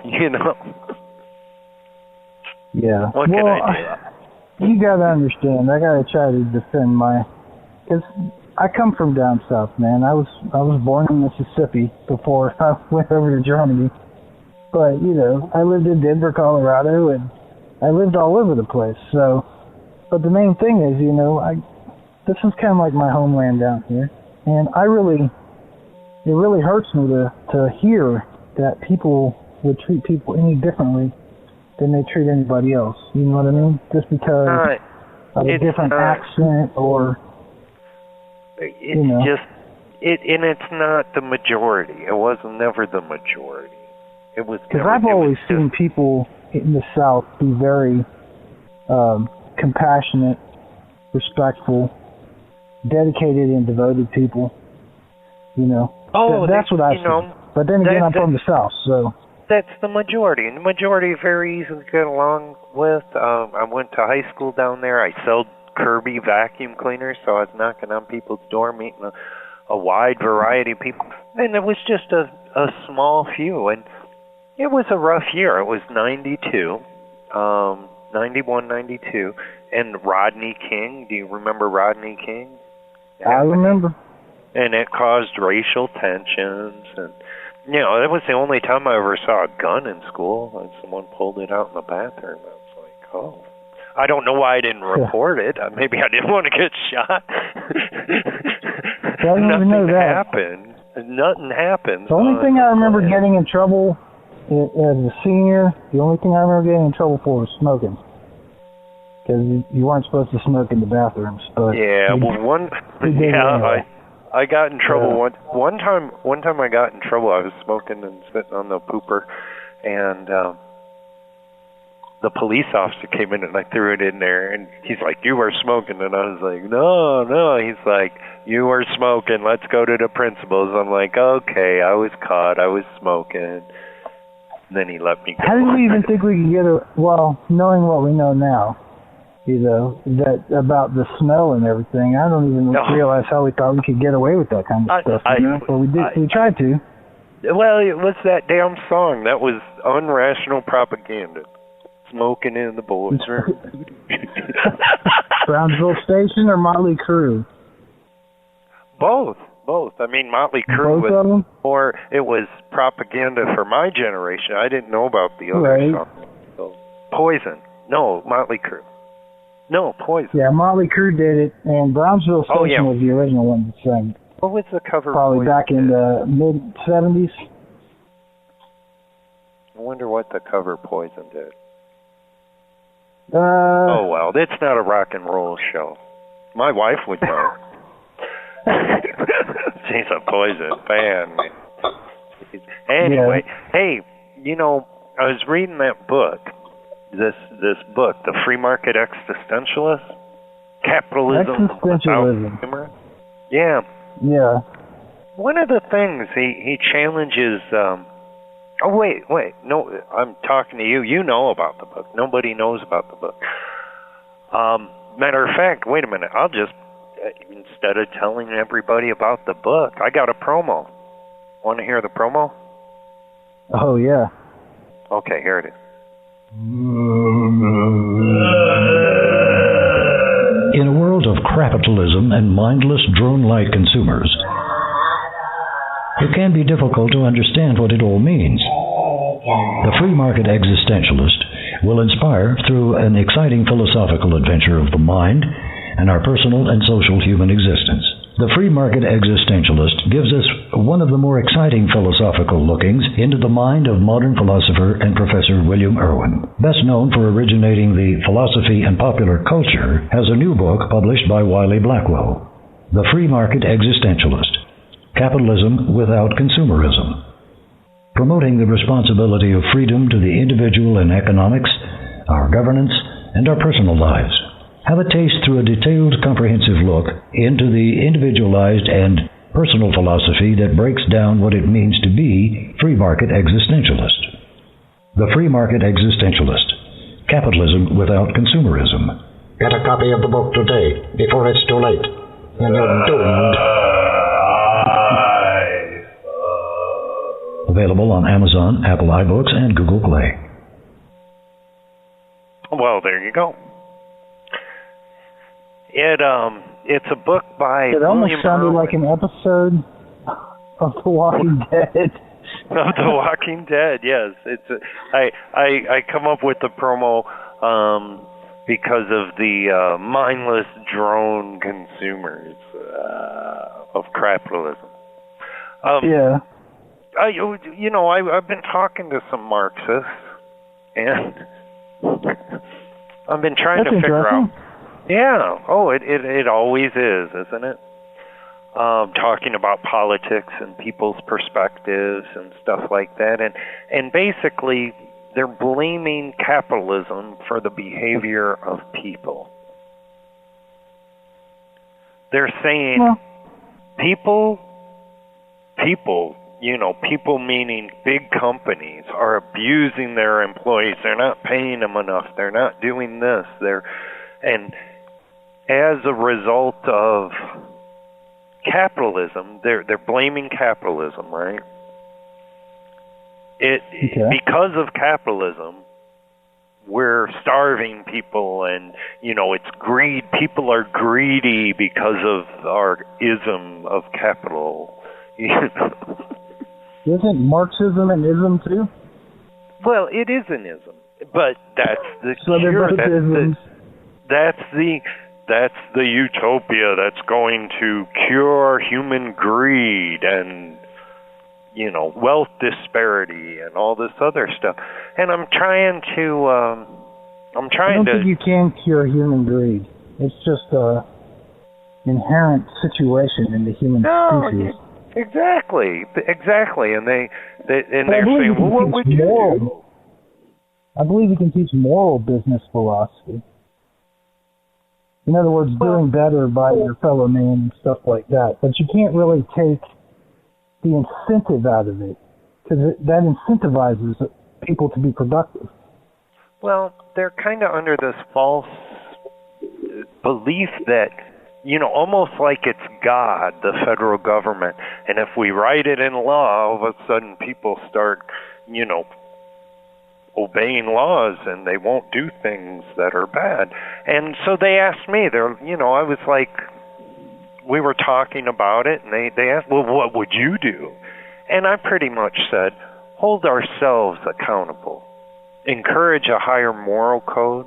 S4: Yeah.
S3: What can I
S4: do? You gotta understand, I gotta try to defend because I come from down south, man. I was born in Mississippi before I went over to Germany. But, I lived in Denver, Colorado, and I lived all over the place. So, but the main thing is, this is kind of like my homeland down here. And it really hurts me to hear that people would treat people any differently than they treat anybody else. You know what I mean? Just because of a different accent or...
S3: and it's not the majority. It was never the majority. It was
S4: because I've always seen people in the South be very compassionate, respectful, dedicated and devoted people. You know, that's what I've seen. But then again, I'm from the South, so.
S3: That's the majority, and the majority are very easy to get along with. I went to high school down there. I sold Kirby vacuum cleaners, so I was knocking on people's door, meeting a wide variety of people. And it was just a small few, and it was a rough year. It was 92, 91, 92, and Rodney King. Do you remember Rodney King?
S4: I remember.
S3: And it caused racial tensions, and that was the only time I ever saw a gun in school. And someone pulled it out in the bathroom. I was like, oh. I don't know why I didn't report it. Maybe I didn't want to get shot. Nothing happened. Nothing happened.
S4: The only thing I remember getting in trouble as a senior, the only thing I remember getting in trouble for was smoking. Because you weren't supposed to smoke in the bathrooms. But I got in trouble one time. One time I got in trouble. I was smoking and sitting on the pooper, and the police officer came in and I threw it in there, and he's like, "You were smoking," and I was like, "No." He's like, "You were smoking. Let's go to the principal's." I'm like, "Okay, I was caught. I was smoking." And then he let me go. How did we even think we could get knowing what we know now? That about the smell and everything. I don't even realize how we thought we could get away with that kind of stuff. But we did. We tried to.
S3: Well, it was that damn song. That was unrational propaganda. Smoking in the boys' room.
S4: Brownsville Station or Motley Crue?
S3: Both. I mean, Motley Crue was more. It was propaganda for my generation. I didn't know about the other songs. So, Poison. No, Motley Crue. No, Poison.
S4: Yeah, Motley Crue did it, and Brownsville Station was the original one that sang.
S3: What was the cover?
S4: Probably back in the mid-'70s.
S3: I wonder what the cover Poison did. Oh, well, it's not a rock and roll show. My wife would know. She's a Poison fan. Anyway, hey, I was reading that book. This book, The Free Market Existentialist, Capitalism
S4: Existentialism.
S3: Without Yeah. One of the things he challenges. Wait. No, I'm talking to you. You know about the book. Nobody knows about the book. Matter of fact, wait a minute. I'll just instead of telling everybody about the book, I got a promo. Want to hear the promo?
S4: Oh yeah.
S3: Okay, here it is.
S5: In a world of capitalism and mindless drone-like consumers, it can be difficult to understand what it all means. The Free Market Existentialist will inspire through an exciting philosophical adventure of the mind and our personal and social human existence. The Free Market Existentialist gives us one of the more exciting philosophical lookings into the mind of modern philosopher and Professor William Irwin. Best known for originating the philosophy and popular culture, has a new book published by Wiley Blackwell, The Free Market Existentialist, Capitalism Without Consumerism. Promoting the responsibility of freedom to the individual in economics, our governance, and our personal lives. Have a taste through a detailed, comprehensive look into the individualized and personal philosophy that breaks down what it means to be free market existentialist. The Free Market Existentialist, Capitalism Without Consumerism.
S6: Get a copy of the book today, before it's too late, and you're doomed.
S5: Available on Amazon, Apple iBooks, and Google Play.
S3: Well, there you go. It's a book by
S4: It almost
S3: William
S4: sounded
S3: Irwin.
S4: like an episode of The Walking Dead.
S3: Of The Walking Dead, yes. I come up with the promo because of the mindless drone consumers of capitalism.
S4: Yeah.
S3: I've been talking to some Marxists, and I've been trying to figure out. Yeah. Oh, it always is, isn't it? talking about politics and people's perspectives and stuff like that. And basically, they're blaming capitalism for the behavior of people. They're saying people, people meaning big companies, are abusing their employees. They're not paying them enough. They're not doing this. And as a result of capitalism, they're blaming capitalism, right? Because of capitalism, we're starving people, and it's greed. People are greedy because of our ism of capital.
S4: Isn't Marxism an ism too?
S3: Well, it is an ism, but that's the
S4: so
S3: cure. That's the utopia that's going to cure human greed and wealth disparity and all this other stuff. And I'm trying to
S4: I don't think you can cure human greed. It's just a inherent situation in the human species.
S3: Exactly. And they're saying, well, what would you do?
S4: I believe you can teach moral business philosophy. In other words, doing better by your fellow man and stuff like that. But you can't really take the incentive out of it, because that incentivizes people to be productive.
S3: Well, they're kind of under this false belief that, almost like it's God, the federal government, and if we write it in law, all of a sudden people start, obeying laws, and they won't do things that are bad. And so they asked me, I was like, we were talking about it, and they asked, well, what would you do? And I pretty much said, hold ourselves accountable. Encourage a higher moral code.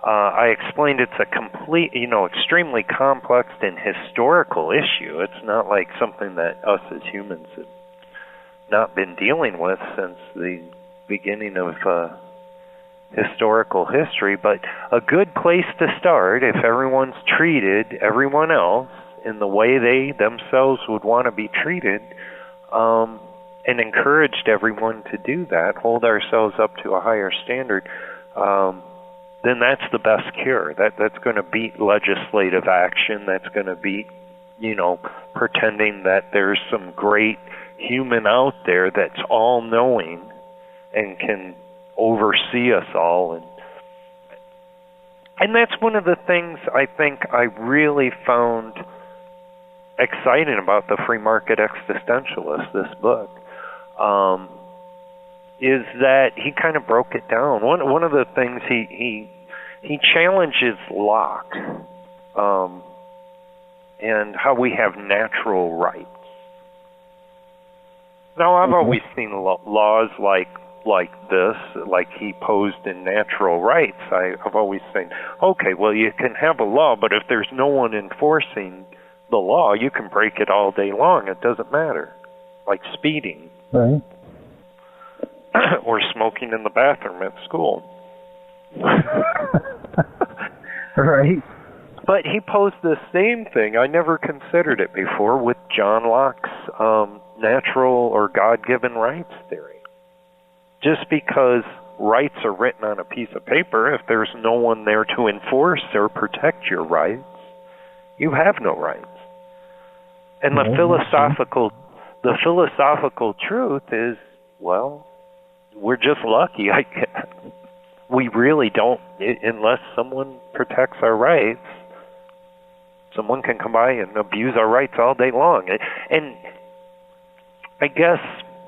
S3: I explained it's a complete, extremely complex and historical issue. It's not like something that us as humans have not been dealing with since the beginning of historical history, but a good place to start, if everyone's treated everyone else in the way they themselves would want to be treated, and encouraged everyone to do that, hold ourselves up to a higher standard, then that's the best cure. That's going to beat legislative action. That's going to beat, pretending that there's some great human out there that's all-knowing and can oversee us all. And that's one of the things I think I really found exciting about the Free Market Existentialist, this book, is that he kind of broke it down. One of the things he challenges Locke, and how we have natural rights. Now, I've always seen laws like this, like he posed in Natural Rights. I've always said, okay, well, you can have a law, but if there's no one enforcing the law, you can break it all day long. It doesn't matter. Like speeding.
S4: Right.
S3: Or smoking in the bathroom at school.
S4: Right.
S3: But he posed the same thing. I never considered it before with John Locke's natural or God-given rights theory. Just because rights are written on a piece of paper, if there's no one there to enforce or protect your rights, you have no rights. And the philosophical truth is, well, we're just lucky. We really don't, unless someone protects our rights, someone can come by and abuse our rights all day long. And I guess,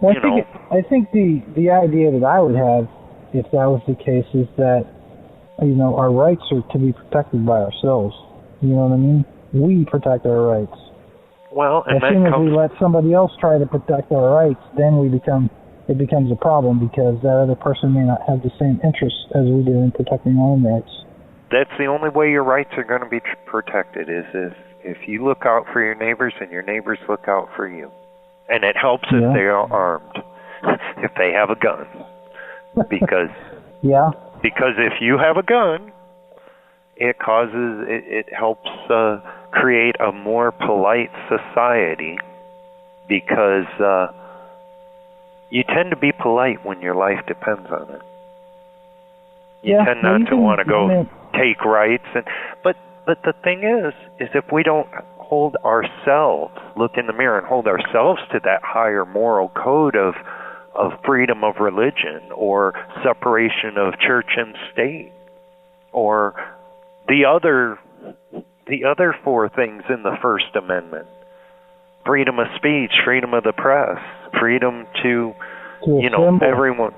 S4: I think the idea that I would have, if that was the case, is that, our rights are to be protected by ourselves. You know what I mean? We protect our rights.
S3: Well, and
S4: as soon as we let somebody else try to protect our rights, then it becomes a problem, because that other person may not have the same interests as we do in protecting our own rights. That's
S3: the only way your rights are going to be protected, is if you look out for your neighbors and your neighbors look out for you. And it helps if they are armed, if they have a gun. Because because if you have a gun, it helps create a more polite society, because you tend to be polite when your life depends on it. You tend not to want to go take rights, but the thing is if we don't hold ourselves, look in the mirror and hold ourselves to that higher moral code of freedom of religion, or separation of church and state, or the other four things in the First Amendment: freedom of speech, freedom of the press, freedom to
S4: assemble.
S3: everyone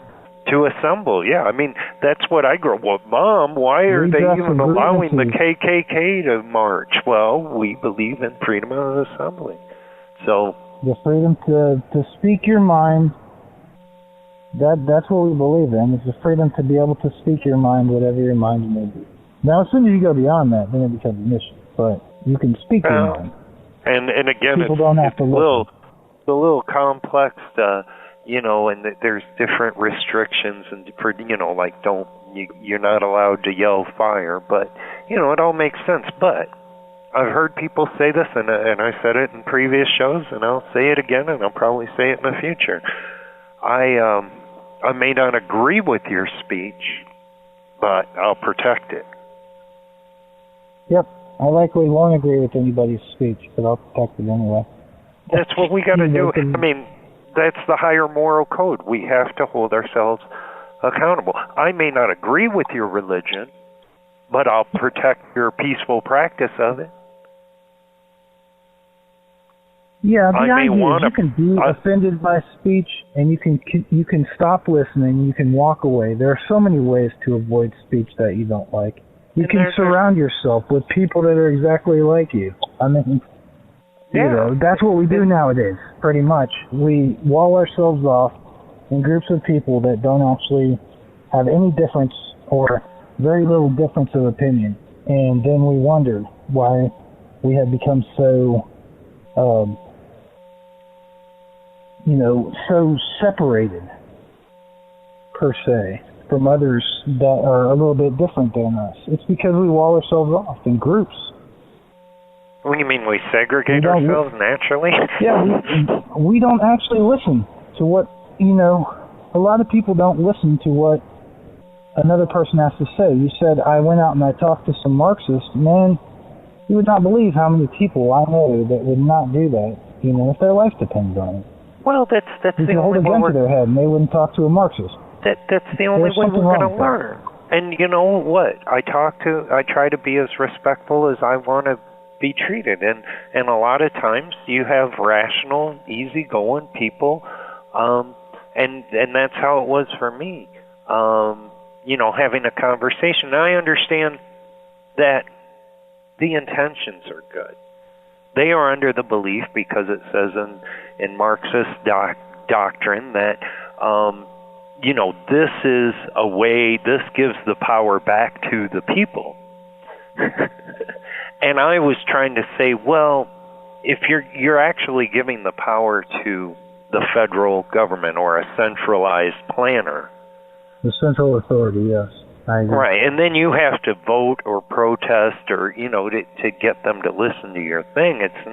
S3: to assemble. Yeah, I mean, that's what I grew up. Well, Mom, why are they even allowing the KKK to march? Well, we believe in freedom of assembly. So
S4: the freedom to speak your mind. That's what we believe in. It's the freedom to be able to speak your mind, whatever your mind may be. Now, as soon as you go beyond that, then it becomes an issue. But you can speak your mind.
S3: And again,
S4: people don't have to listen.
S3: It's a little complex, and there's different restrictions, and for like you're not allowed to yell fire, but it all makes sense. But I've heard people say this, and I said it in previous shows, and I'll say it again, and I'll probably say it in the future. I may not agree with your speech, but I'll protect it.
S4: Yep. I likely won't agree with anybody's speech, but I'll protect it anyway.
S3: That's what we got to do. I mean, that's the higher moral code. We have to hold ourselves accountable. I may not agree with your religion, but I'll protect your peaceful practice of it.
S4: Yeah, the idea is you can be offended by speech, and you can stop listening, you can walk away. There are so many ways to avoid speech that you don't like. You can surround yourself with people that are exactly like you. I mean, that's what we do nowadays, pretty much. We wall ourselves off in groups of people that don't actually have any difference or very little difference of opinion. And then we wonder why we have become so so separated, per se, from others that are a little bit different than us. It's because we wall ourselves off in groups.
S3: What do you mean, we segregate ourselves naturally?
S4: Yeah, we don't actually listen to what, a lot of people don't listen to what another person has to say. You said, I went out and I talked to some Marxists. Man, you would not believe how many people I know that would not do that, if their life depends on it.
S3: Well, that's
S4: you
S3: the
S4: hold
S3: only
S4: a gun to their head and they wouldn't talk to a Marxist.
S3: That's the only way we're going to learn. And you know what? I try to be as respectful as I want to be treated. And a lot of times you have rational, easygoing people, and that's how it was for me. Having a conversation. Now, I understand that the intentions are good. They are under the belief, because it says in Marxist doctrine that, this is a way, this gives the power back to the people. And I was trying to say, well, if you're actually giving the power to the federal government or a centralized planner.
S4: The central authority, yes. I agree.
S3: Right, and then you have to vote or protest or, to get them to listen to your thing. It's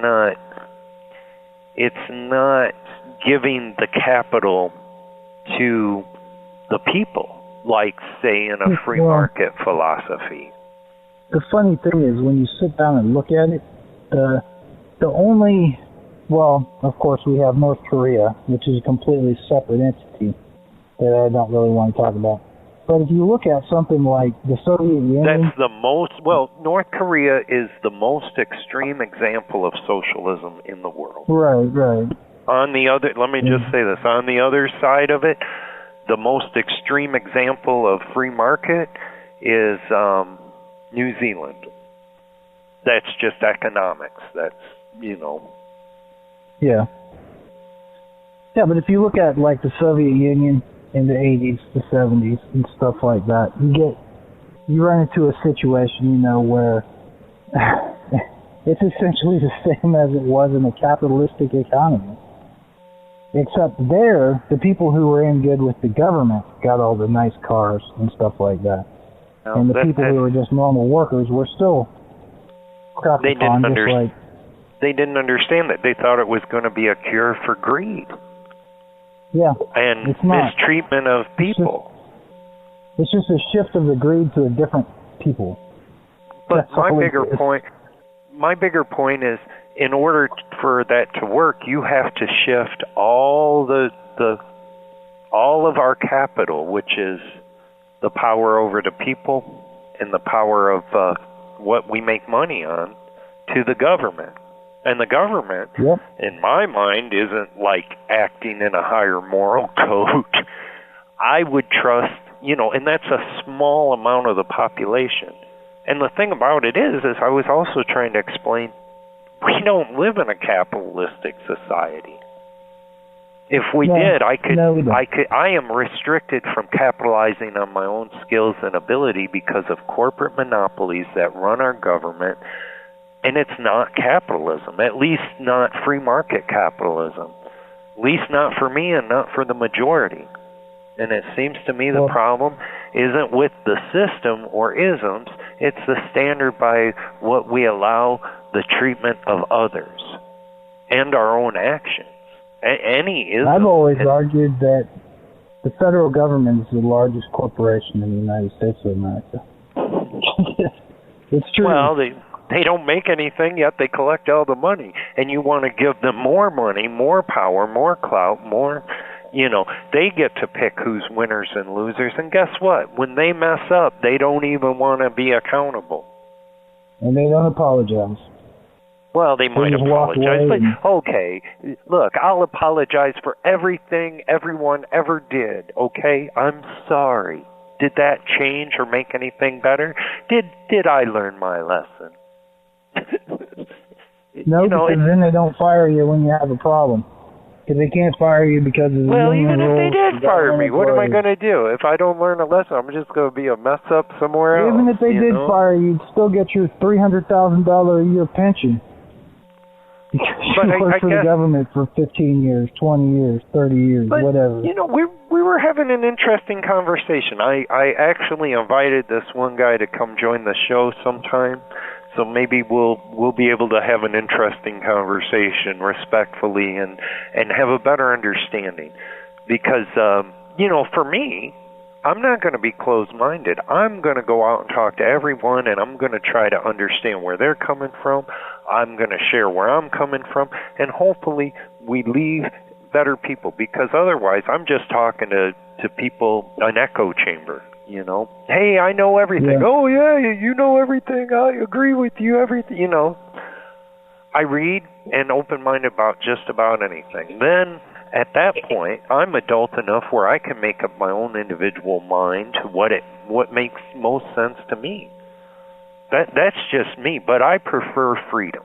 S3: not giving the capital to the people, like, say, in a free market philosophy.
S4: The funny thing is, when you sit down and look at it, the only, of course, we have North Korea, which is a completely separate entity that I don't really want to talk about. But if you look at something like the Soviet Union...
S3: That's the most... North Korea is the most extreme example of socialism in the world.
S4: Right.
S3: On the other... Let me just say this. On the other side of it, the most extreme example of free market is New Zealand. That's just economics. That's,
S4: Yeah. Yeah, but if you look at, like, the Soviet Union in the 80s, the 70s, and stuff like that, you run into a situation, where it's essentially the same as it was in a capitalistic economy. Except there, the people who were in good with the government got all the nice cars and stuff like that. And the people who were just normal workers were still crap
S3: They
S4: upon,
S3: didn't
S4: just like...
S3: They didn't understand that. They thought it was going to be a cure for greed.
S4: Yeah,
S3: and
S4: it's not.
S3: mistreatment of people.
S4: It's just a shift of the greed to a different people.
S3: But
S4: my
S3: bigger point is, in order for that to work, you have to shift all of our capital, which is the power over the people and the power of what we make money on, to the government. And the government, in my mind, isn't like acting in a higher moral code. I would trust, and that's a small amount of the population. And the thing about it is I was also trying to explain, we don't live in a capitalistic society. If we did, I am restricted from capitalizing on my own skills and ability because of corporate monopolies that run our government. And it's not capitalism, at least not free market capitalism, at least not for me and not for the majority. And it seems to me the problem isn't with the system or isms, it's the standard by what we allow the treatment of others and our own actions. Any ism.
S4: I've always argued that the federal government is the largest corporation in the United States of America. It's true.
S3: Well, they don't make anything, yet they collect all the money. And you want to give them more money, more power, more clout, more, they get to pick who's winners and losers. And guess what? When they mess up, they don't even want to be accountable.
S4: And they don't apologize.
S3: Well, they might apologize, but okay, look, I'll apologize for everything everyone ever did, okay? I'm sorry. Did that change or make anything better? Did I learn my lesson?
S4: No, because then they don't fire you when you have a problem. Because they can't fire you because of the
S3: even if they did fire me, what am I going
S4: to
S3: to do? If I don't learn a lesson, I'm just going to be a mess up somewhere else.
S4: Even if they did fire you, you'd still get your $300,000 a year pension. Because you worked for the government for 15 years, 20 years, 30 years, whatever.
S3: We were having an interesting conversation. I actually invited this one guy to come join the show sometime. So maybe we'll be able to have an interesting conversation respectfully and have a better understanding. Because, for me, I'm not going to be closed-minded. I'm going to go out and talk to everyone, and I'm going to try to understand where they're coming from. I'm going to share where I'm coming from, and hopefully we leave better people. Because otherwise, I'm just talking to people, an echo chamber. Hey, I know everything. Yeah. Oh, yeah, you know everything. I agree with you, everything. I read and open-minded about just about anything. Then, at that point, I'm adult enough where I can make up my own individual mind to what makes most sense to me. That's just me, but I prefer freedom,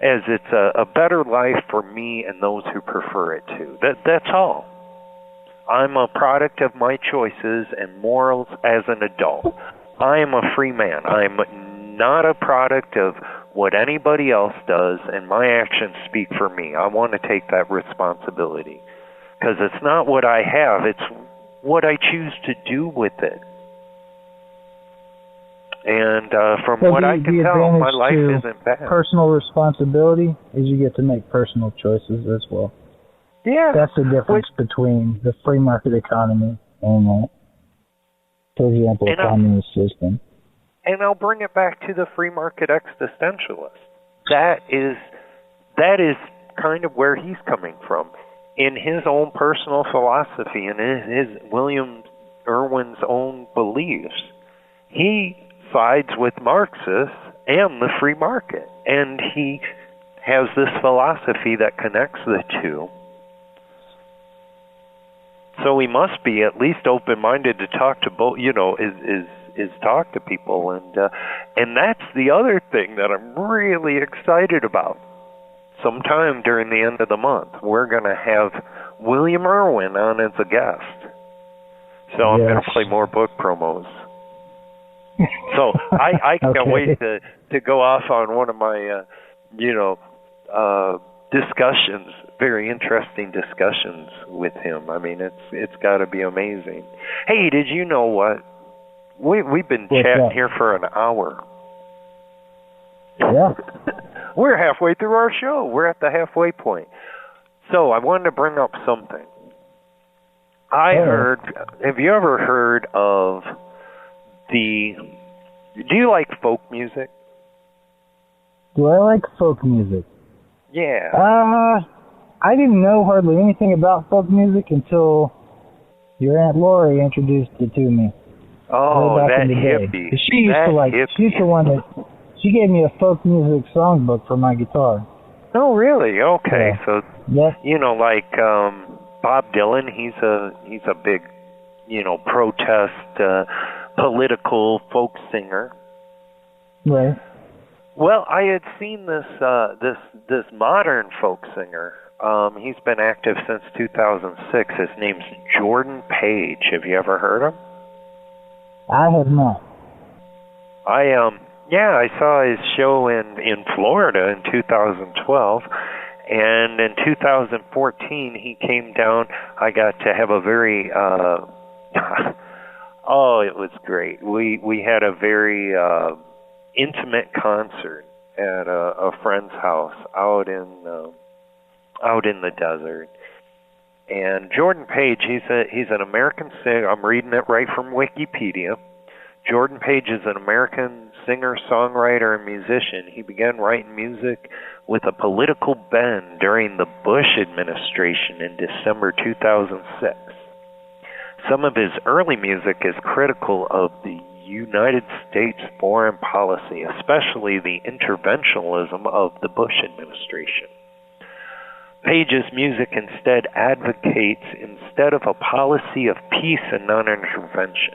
S3: as it's a better life for me and those who prefer it too. That's all. I'm a product of my choices and morals as an adult. I am a free man. I'm not a product of what anybody else does, and my actions speak for me. I want to take that responsibility. Because it's not what I have, it's what I choose to do with it. And from what I can tell, my life isn't bad.
S4: Personal responsibility is you get to make personal choices as well.
S3: Yeah.
S4: That's the difference between the free market economy and, for example, a communist system.
S3: And I'll bring it back to the free market existentialist. That is kind of where he's coming from. In his own personal philosophy and in his William Irwin's own beliefs, he sides with Marxists and the free market. And he has this philosophy that connects the two. So he must be at least open-minded to talk to both, is talk to people. And that's the other thing that I'm really excited about. Sometime during the end of the month, we're going to have William Irwin on as a guest. So I'm going to play more book promos. So I can't wait to go off on one of my, discussions, very interesting discussions with him. I mean, it's got to be amazing. Hey, did you know what? We've been chatting here for an hour.
S4: Yeah.
S3: We're halfway through our show. We're at the halfway point. So I wanted to bring up something. Have you ever heard of do you like folk music?
S4: Do I like folk music?
S3: Yeah.
S4: I didn't know hardly anything about folk music until your Aunt Lori introduced it to me.
S3: Oh,
S4: back
S3: that
S4: in the
S3: hippie.
S4: day. She's the one that, she gave me a folk music songbook for my guitar.
S3: Oh, really? Okay.
S4: Yeah.
S3: So, you know, like Bob Dylan, he's a big, you know, protest, political folk singer.
S4: Right.
S3: Well, I had seen this modern folk singer. He's been active since 2006. His name's Jordan Page. Have you ever heard him?
S4: I have not.
S3: I saw his show in Florida in 2012, and in 2014 he came down. I got to have a very oh, it was great. We had a very intimate concert at a friend's house out in the desert. And Jordan Page, he's an American singer. I'm reading it right from Wikipedia. Jordan Page is an American singer, songwriter, and musician. He began writing music with a political bend during the Bush administration in December 2006. Some of his early music is critical of the United States foreign policy, especially the interventionism of the Bush administration. Page's music instead advocates of a policy of peace and non-intervention.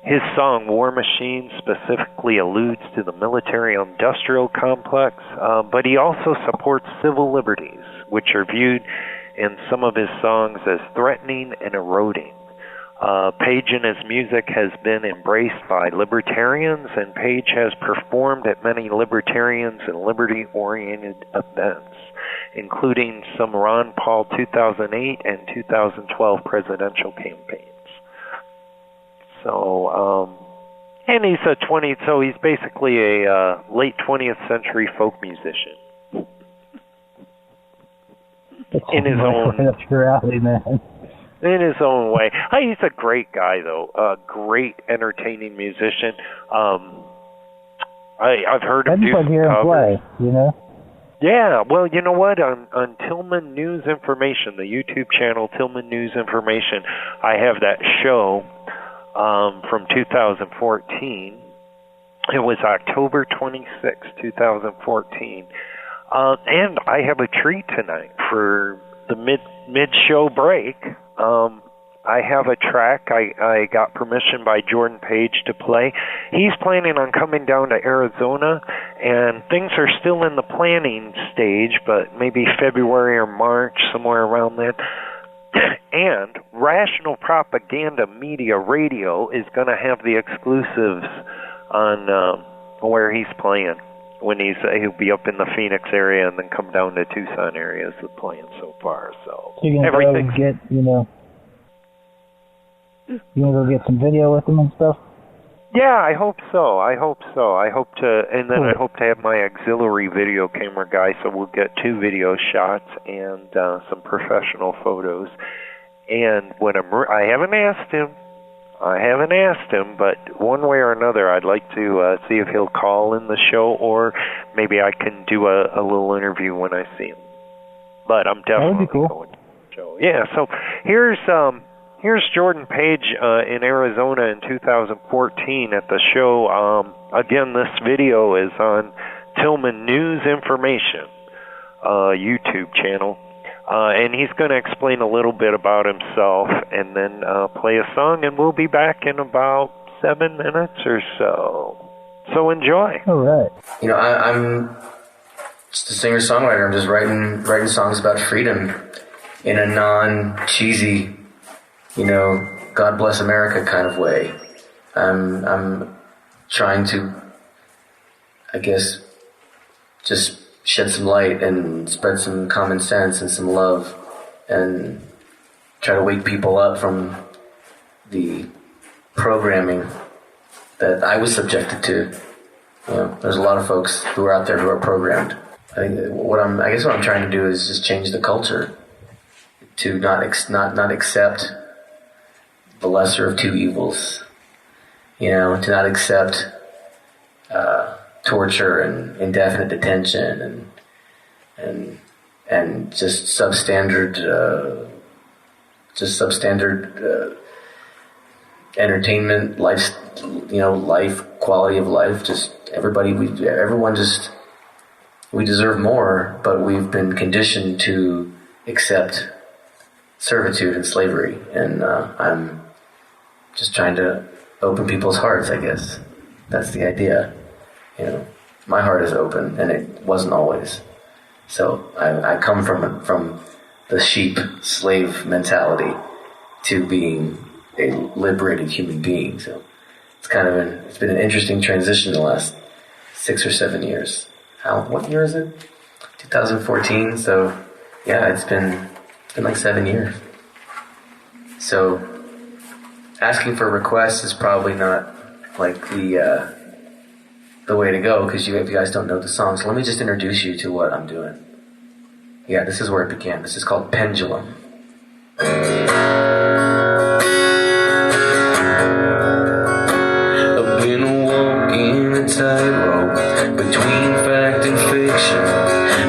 S3: His song War Machine specifically alludes to the military-industrial complex, but he also supports civil liberties, which are viewed in some of his songs as threatening and eroding. Page and his music has been embraced by libertarians, and Page has performed at many libertarians and liberty-oriented events, including some Ron Paul 2008 and 2012 presidential campaigns. So, and he's he's basically a late 20th century folk musician. In his own,
S4: that's your alley, man.
S3: In his own way. Hey, he's a great guy, though. A great, entertaining musician. I've heard him do some covers.
S4: Play, you know?
S3: Yeah, well, you know what? On Tillman News Information, the YouTube channel Tillman News Information, I have that show from 2014. It was October 26, 2014. And I have a treat tonight for the mid-show break. I have a track I got permission by Jordan Page to play. He's planning on coming down to Arizona, and things are still in the planning stage, but maybe February or March, somewhere around then. And Rational Propaganda Media Radio is going to have the exclusives on where he's playing. When he'll be up in the Phoenix area and then come down to Tucson areas of playing so far. So
S4: you're gonna go get some video with him and stuff?
S3: Yeah, I hope so. I hope to have my auxiliary video camera guy, so we'll get 2 video shots and some professional photos. And I haven't asked him, but one way or another, I'd like to see if he'll call in the show, or maybe I can do a little interview when I see him. But I'm definitely going to the show. Yeah, so here's Jordan Page in Arizona in 2014 at the show. Again, this video is on Tillman News Information YouTube channel. And he's going to explain a little bit about himself and then play a song, and we'll be back in about 7 minutes or so. So enjoy.
S4: All right.
S7: You know, I'm just a singer-songwriter. I'm just writing songs about freedom in a non-cheesy, God bless America kind of way. I'm trying to, I guess, just shed some light and spread some common sense and some love and try to wake people up from the programming that I was subjected to There's a lot of folks who are out there who are programmed. I guess what I'm trying to do is just change the culture to not accept the lesser of two evils. To not accept torture and indefinite detention and just substandard entertainment, life, quality of life. Just we deserve more, but we've been conditioned to accept servitude and slavery, and I'm just trying to open people's hearts, I guess. That's the idea. My heart is open, and it wasn't always. So I come from the sheep slave mentality to being a liberated human being. So it's been an interesting transition the last 6 or 7 years. What year is it? 2014. So yeah, it's been like 7 years. So asking for requests is probably not like the way to go, because if you guys don't know the song. So let me just introduce you to what I'm doing. Yeah, this is where it began. This is called Pendulum. I've been walking a tightrope between fact and fiction.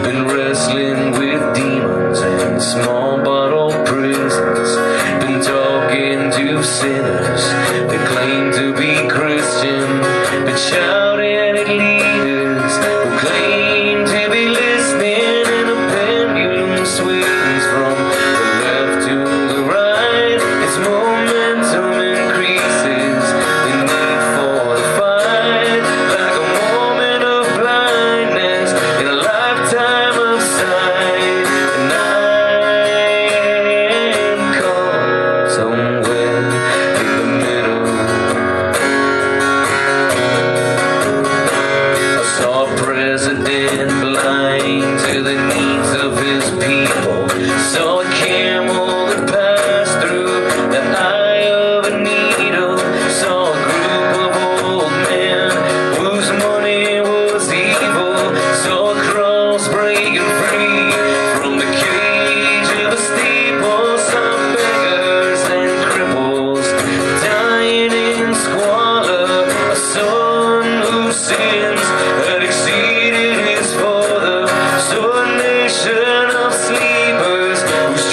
S7: Been wrestling with demons and small bottle prisons. Been talking to sinners that claim to be Christian, but shouting at leaders who claim to be listening, and a pendulum swings from the left to the right. Its momentum increases, the need for the fight, like a moment of blindness in a lifetime of sight. And I am caught somewhere in the middle. I saw a president blind to the needs of his people. Saw a camel that passed through the eye of a needle. Saw a group of old men whose money was evil. Saw a cross breaking free from the cage of a steeple. Some beggars and cripples dying in squalor. A son whose sins had exceeded his father. So a nation of sleepers whose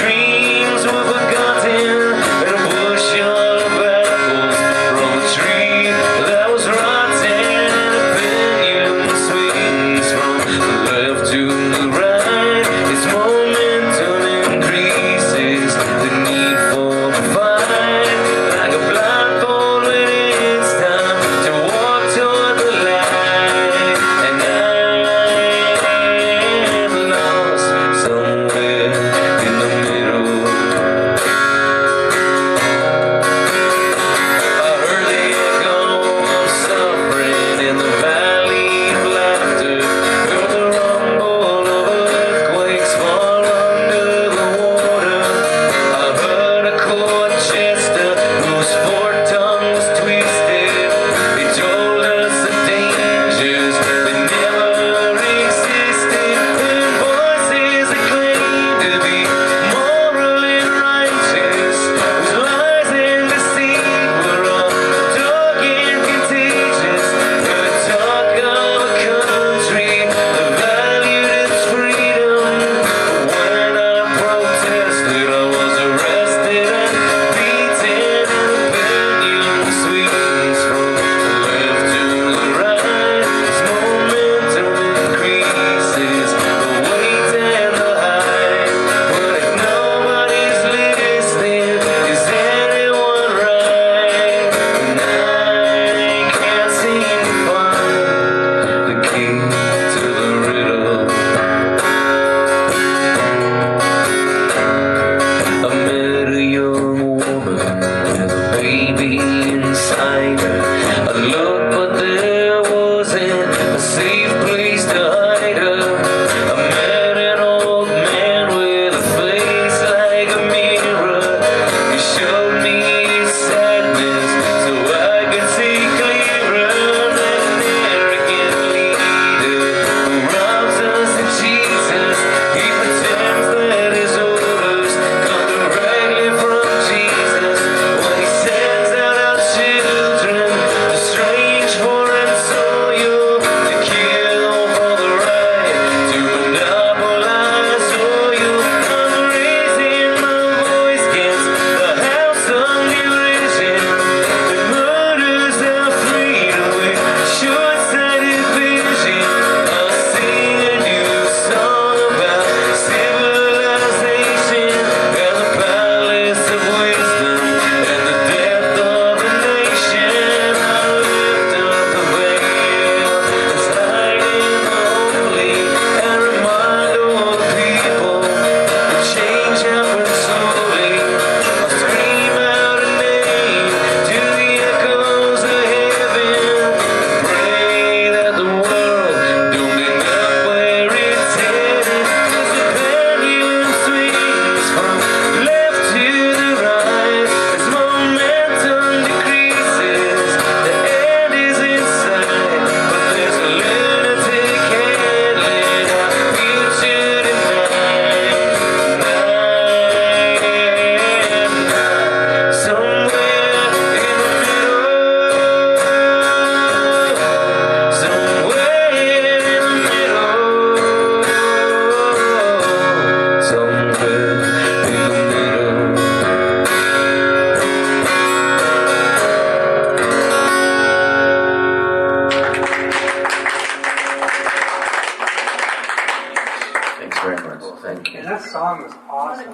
S8: song was awesome.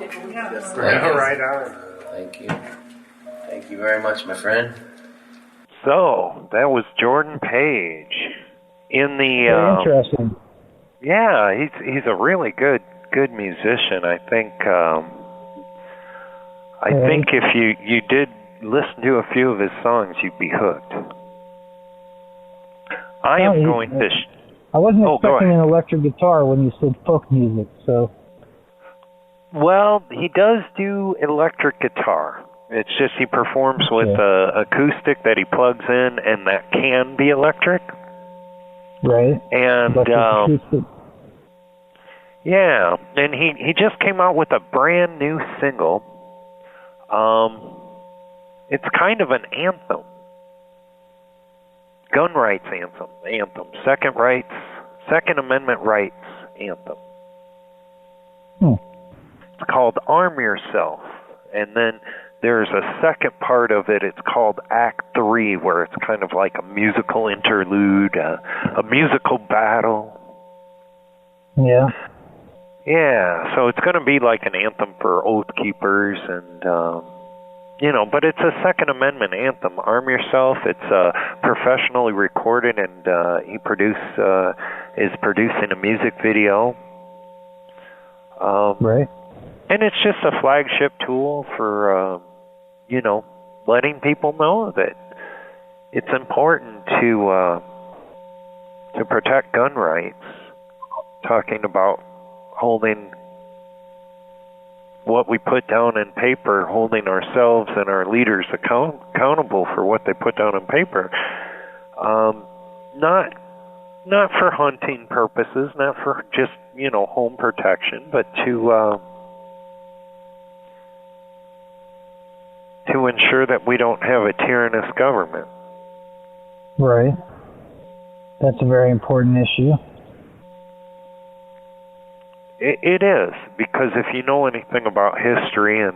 S3: Right on.
S7: Thank you. Thank you very much, my friend.
S3: So, that was Jordan Page. In the
S4: Very interesting.
S3: yeah, he's a really good musician. I think if you did listen to a few of his songs, you'd be hooked. I wasn't
S4: expecting an electric guitar when you said folk music, so.
S3: Well, he does do electric guitar. It's just he performs with acoustic that he plugs in, and that can be electric.
S4: Right.
S3: And yeah, and he just came out with a brand new single. It's kind of an anthem. Gun rights anthem. Second Amendment rights anthem. It's called Arm Yourself. And then there's a second part of it. It's called Act 3, where it's kind of like a musical interlude, a musical battle.
S4: Yeah.
S3: Yeah, so it's going to be like an anthem for Oath Keepers and, but it's a Second Amendment anthem. Arm Yourself. It's professionally recorded, and he is producing a music video.
S4: Right.
S3: And it's just a flagship tool for, letting people know that it's important to protect gun rights. Talking about holding what we put down in paper, holding ourselves and our leaders accountable for what they put down in paper. Not for hunting purposes, not for just, home protection, but to ensure that we don't have a tyrannous government.
S4: Right. That's a very important issue.
S3: It is, because if you know anything about history and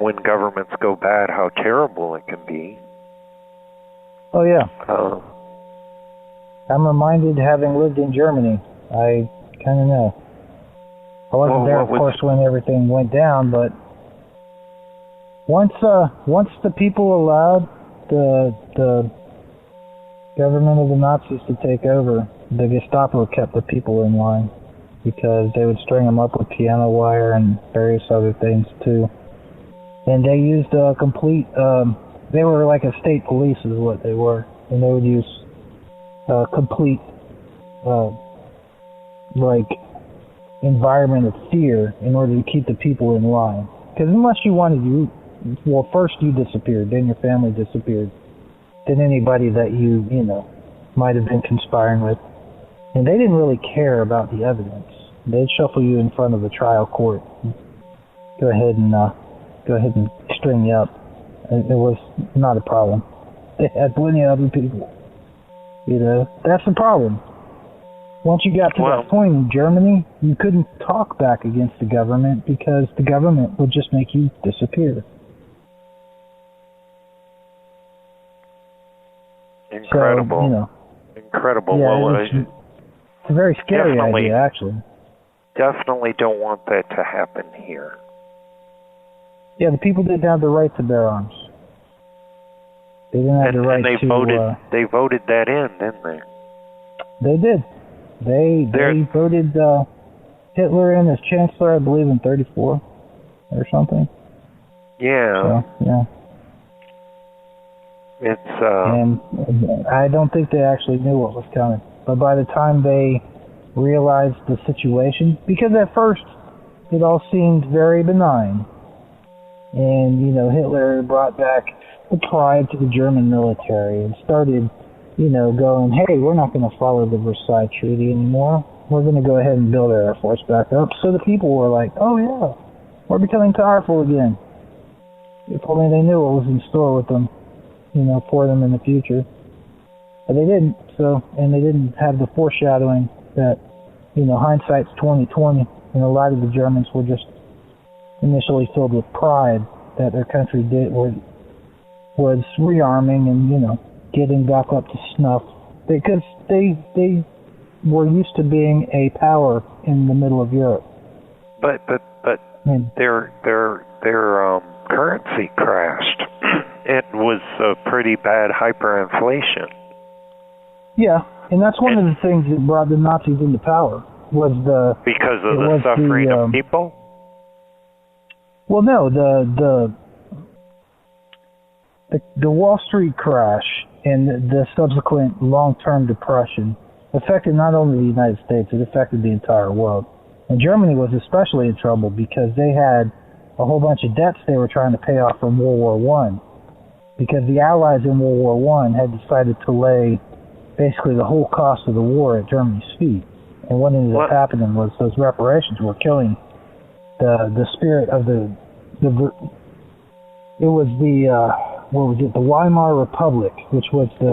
S3: when governments go bad, how terrible it can be.
S4: Oh, yeah. I'm reminded, having lived in Germany, I kind of know. I wasn't there, of course, when everything went down, but once the people allowed the government of the Nazis to take over, the Gestapo kept the people in line, because they would string them up with piano wire and various other things too. And they used a complete, they were like a state police is what they were. And they would use complete, environment of fear in order to keep the people in line. Because unless you wanted first you disappeared, then your family disappeared, then anybody that you might have been conspiring with. And they didn't really care about the evidence. They'd shuffle you in front of a trial court. Go ahead and string you up. It was not a problem. They had plenty of other people. That's the problem. Once you got to that point in Germany, you couldn't talk back against the government because the government would just make you disappear.
S3: Incredible.
S4: So,
S3: incredible.
S4: Yeah,
S3: Well,
S4: it's a very scary idea, actually.
S3: Definitely don't want that to happen here.
S4: Yeah, the people didn't have the right to bear arms. They didn't have the right
S3: and they voted that in, didn't they?
S4: They did. They voted Hitler in as chancellor, I believe, in 1934 or something.
S3: Yeah.
S4: So, yeah. And I don't think they actually knew what was coming. But by the time they realized the situation, because at first it all seemed very benign, and Hitler brought back the pride to the German military and started going, hey, we're not going to follow the Versailles Treaty anymore. We're going to go ahead and build our Air Force back up. So the people were like, oh yeah, we're becoming powerful again. If only they knew what was in store with them, for them in the future. But they didn't. And they didn't have the foreshadowing that, hindsight's 20/20, and a lot of the Germans were just initially filled with pride that their country was rearming and, getting back up to snuff. Because they were used to being a power in the middle of Europe.
S3: But their currency crashed. It was a pretty bad hyperinflation.
S4: Yeah, and that's one of the things that brought the Nazis into power was
S3: because of the suffering of people.
S4: Well, no, the Wall Street crash and the subsequent long-term depression affected not only the United States, it affected the entire world. And Germany was especially in trouble because they had a whole bunch of debts they were trying to pay off from World War I. Because the Allies in World War I had decided to lay basically the whole cost of the war at Germany's feet. And what ended up happening was those reparations were killing the spirit of the Weimar Republic, which was the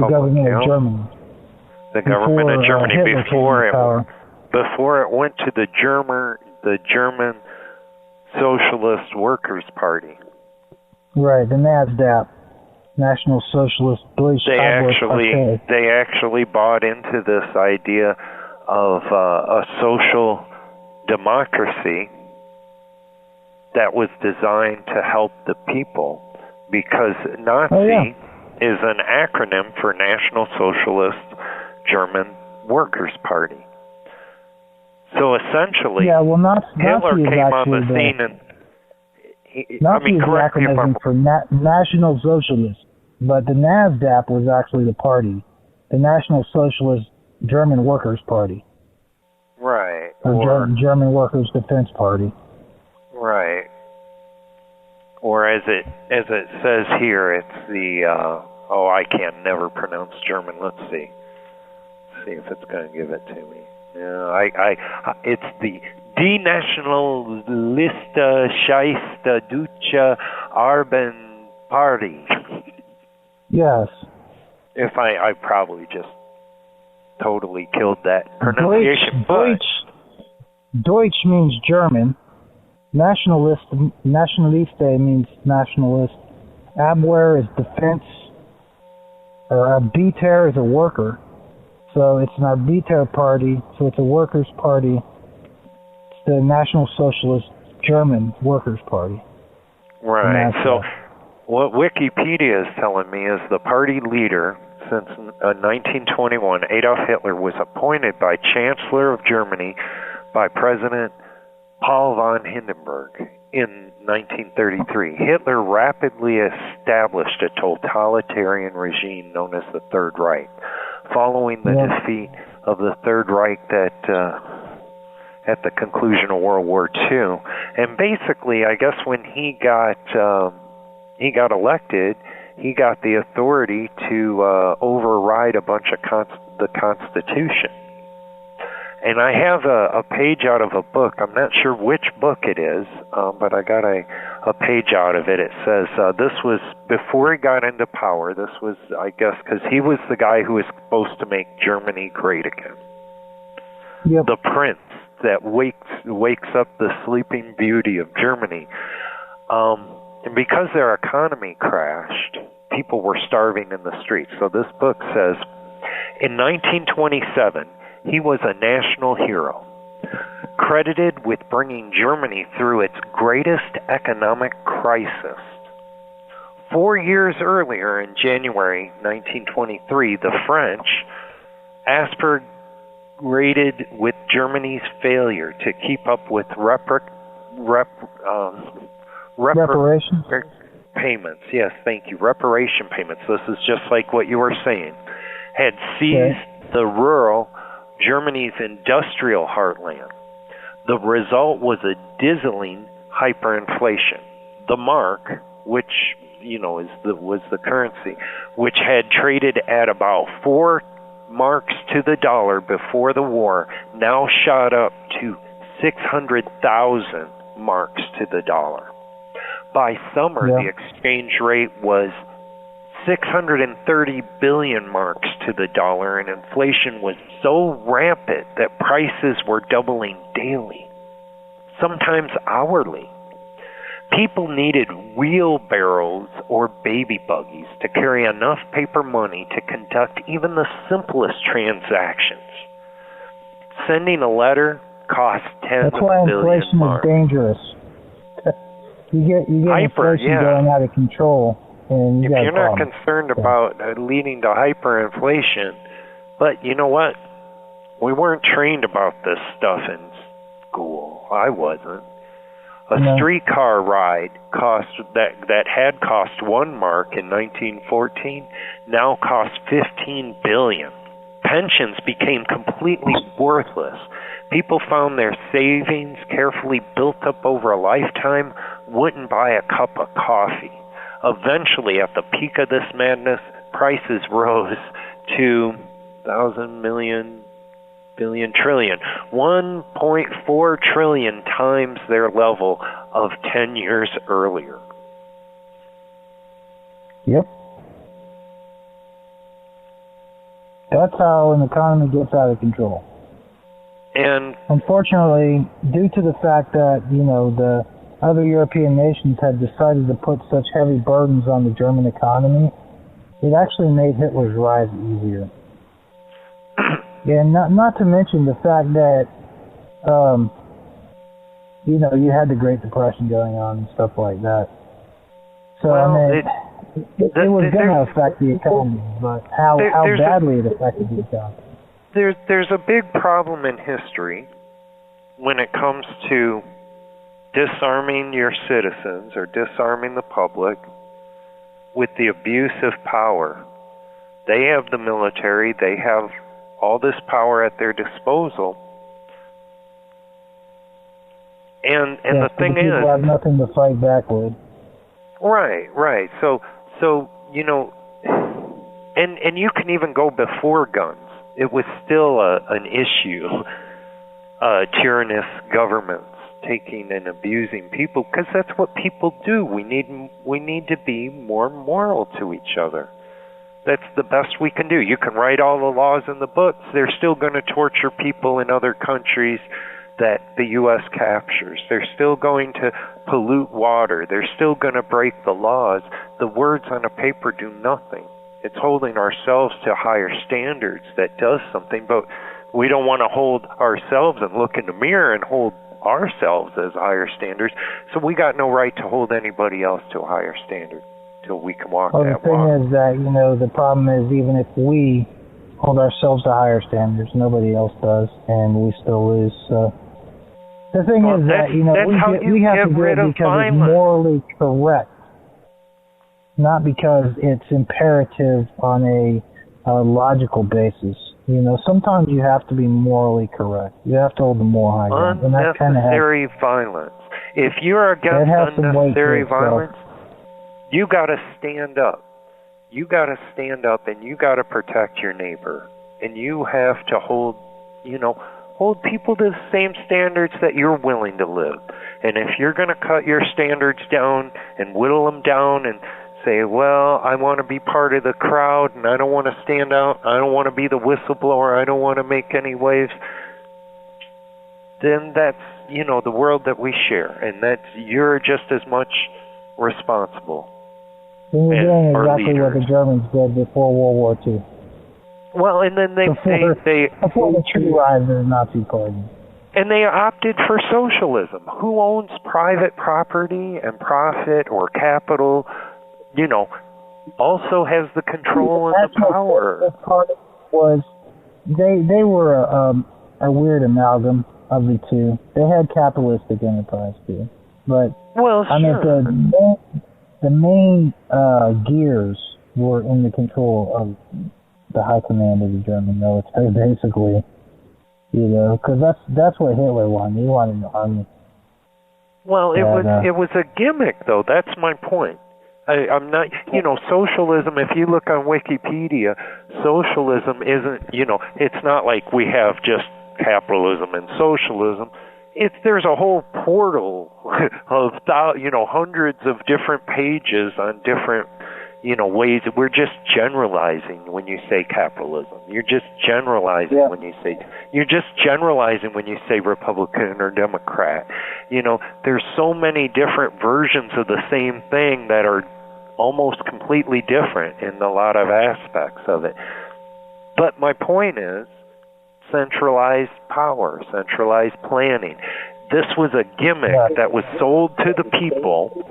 S4: government of Germany.
S3: The government of Germany before it went to the German Socialist Workers' Party.
S4: Right, the NASDAP, National Socialist Deutschland.
S3: They actually bought into this idea of a social democracy that was designed to help the people, because Nazi is an acronym for National Socialist German Workers' Party. So essentially, Hitler came on the scene and
S4: Nazi is the acronym for National Socialist, but the NASDAP was actually the party, the National Socialist German Workers' Party.
S3: Right.
S4: Or German Workers' Defense Party.
S3: Right. Or as it says here, it's the I can never pronounce German. Let's see if it's going to give it to me. It's the Die Nationaliste Scheisse Deutsche Arbeiterpartei.
S4: Yes.
S3: If I probably just totally killed that pronunciation.
S4: Deutsch means German. Nationaliste means nationalist. Abwehr is defense. Or Arbeiter is a worker. So it's an Arbeiter party, so it's a workers' party. It's the National Socialist German Workers' Party.
S3: Right. So what Wikipedia is telling me is the party leader since 1921, Adolf Hitler, was appointed by Chancellor of Germany by President Paul von Hindenburg in 1933. Hitler rapidly established a totalitarian regime known as the Third Reich, following the defeat of the Third Reich at the conclusion of World War II. And basically, I guess when he got elected, he got the authority to override a bunch of the Constitution. And I have a page out of a book. I'm not sure which book it is, but I got a page out of it. It says this was before he got into power. This was, I guess, because he was the guy who was supposed to make Germany great again.
S4: Yep.
S3: The prince that wakes up the sleeping beauty of Germany. And because their economy crashed, people were starving in the streets. So this book says, in 1927, he was a national hero, credited with bringing Germany through its greatest economic crisis. 4 years earlier, in January 1923, the French, aspirated with Germany's failure to keep up with
S4: reparation
S3: payments. Yes, thank you. Reparation payments. This is just like what you were saying. Had seized the rural Germany's industrial heartland. The result was a dizzying hyperinflation. The mark, which was the currency, which had traded at about 4 marks to the dollar before the war, now shot up to 600,000 marks to the dollar. By summer, the exchange rate was 630 billion marks to the dollar, and inflation was so rampant that prices were doubling daily, sometimes hourly. People needed wheelbarrows or baby buggies to carry enough paper money to conduct even the simplest transactions. Sending a letter cost tens
S4: That's why
S3: of billions
S4: inflation is dangerous. You get inflation going out of control, and
S3: if you're not concerned about leading to hyperinflation, but you know what? We weren't trained about this stuff in school. I wasn't. A streetcar ride that had cost 1 mark in 1914 now costs 15 billion. Pensions became completely worthless. People found their savings, carefully built up over a lifetime, wouldn't buy a cup of coffee. Eventually, at the peak of this madness, prices rose to 1,000 million, billion, trillion. 1.4 trillion times their level of 10 years earlier.
S4: Yep. That's how an economy gets out of control.
S3: And
S4: unfortunately, due to the fact that, the other European nations had decided to put such heavy burdens on the German economy, it actually made Hitler's rise easier. And not to mention the fact that, you had the Great Depression going on and stuff like that. So, it was going to affect the economy, but how badly it affected the economy.
S3: There's a big problem in history when it comes to disarming your citizens or disarming the public with the abuse of power. They have the military, they have all this power at their disposal. And the thing is,
S4: people have nothing to fight back with.
S3: Right. So and you can even go before guns. It was still an issue. Tyrannous governments taking and abusing people, because that's what people do. We need to be more moral to each other. That's the best we can do. You can write all the laws in the books. They're still going to torture people in other countries that the U.S. captures. They're still going to pollute water. They're still going to break the laws. The words on a paper do nothing. It's holding ourselves to higher standards that does something, but we don't want to hold ourselves and look in the mirror and hold ourselves as higher standards, so we got no right to hold anybody else to a higher standard till we can walk that walk.
S4: The thing is that, the problem is even if we hold ourselves to higher standards, nobody else does, and we still lose. So the thing is that, we have to do it because it's morally correct, not because it's imperative on a logical basis. Sometimes you have to be morally correct. You have to hold the moral high ground.
S3: Unnecessary violence. If you're against unnecessary violence, you got to stand up. You got to stand up and you got to protect your neighbor. And you have to hold people to the same standards that you're willing to live. And if you're going to cut your standards down and whittle them down and say, well, I want to be part of the crowd and I don't want to stand out, I don't want to be the whistleblower, I don't want to make any waves, then that's, the world that we share, and you're just as much responsible.
S4: Then you're doing exactly what the Germans did before World War II.
S3: Well, and then
S4: before the true rise of the Nazi Party.
S3: And they opted for socialism. Who owns private property and profit or capital? Also has the control and the power.
S4: The part was they were a weird amalgam of the two. They had capitalistic enterprise too, but the main gears were in the control of the high command of the German military, basically. Because that's what Hitler wanted. He wanted an army.
S3: Well, it was a gimmick, though. That's my point. I'm not, socialism, if you look on Wikipedia, socialism isn't, it's not like we have just capitalism and socialism. There's a whole portal of, hundreds of different pages on different, ways. We're just generalizing when you say capitalism. You're just generalizing when you say Republican or Democrat. There's so many different versions of the same thing that are almost completely different in a lot of aspects of it. But my point is, centralized power, centralized planning. This was a gimmick that was sold to the people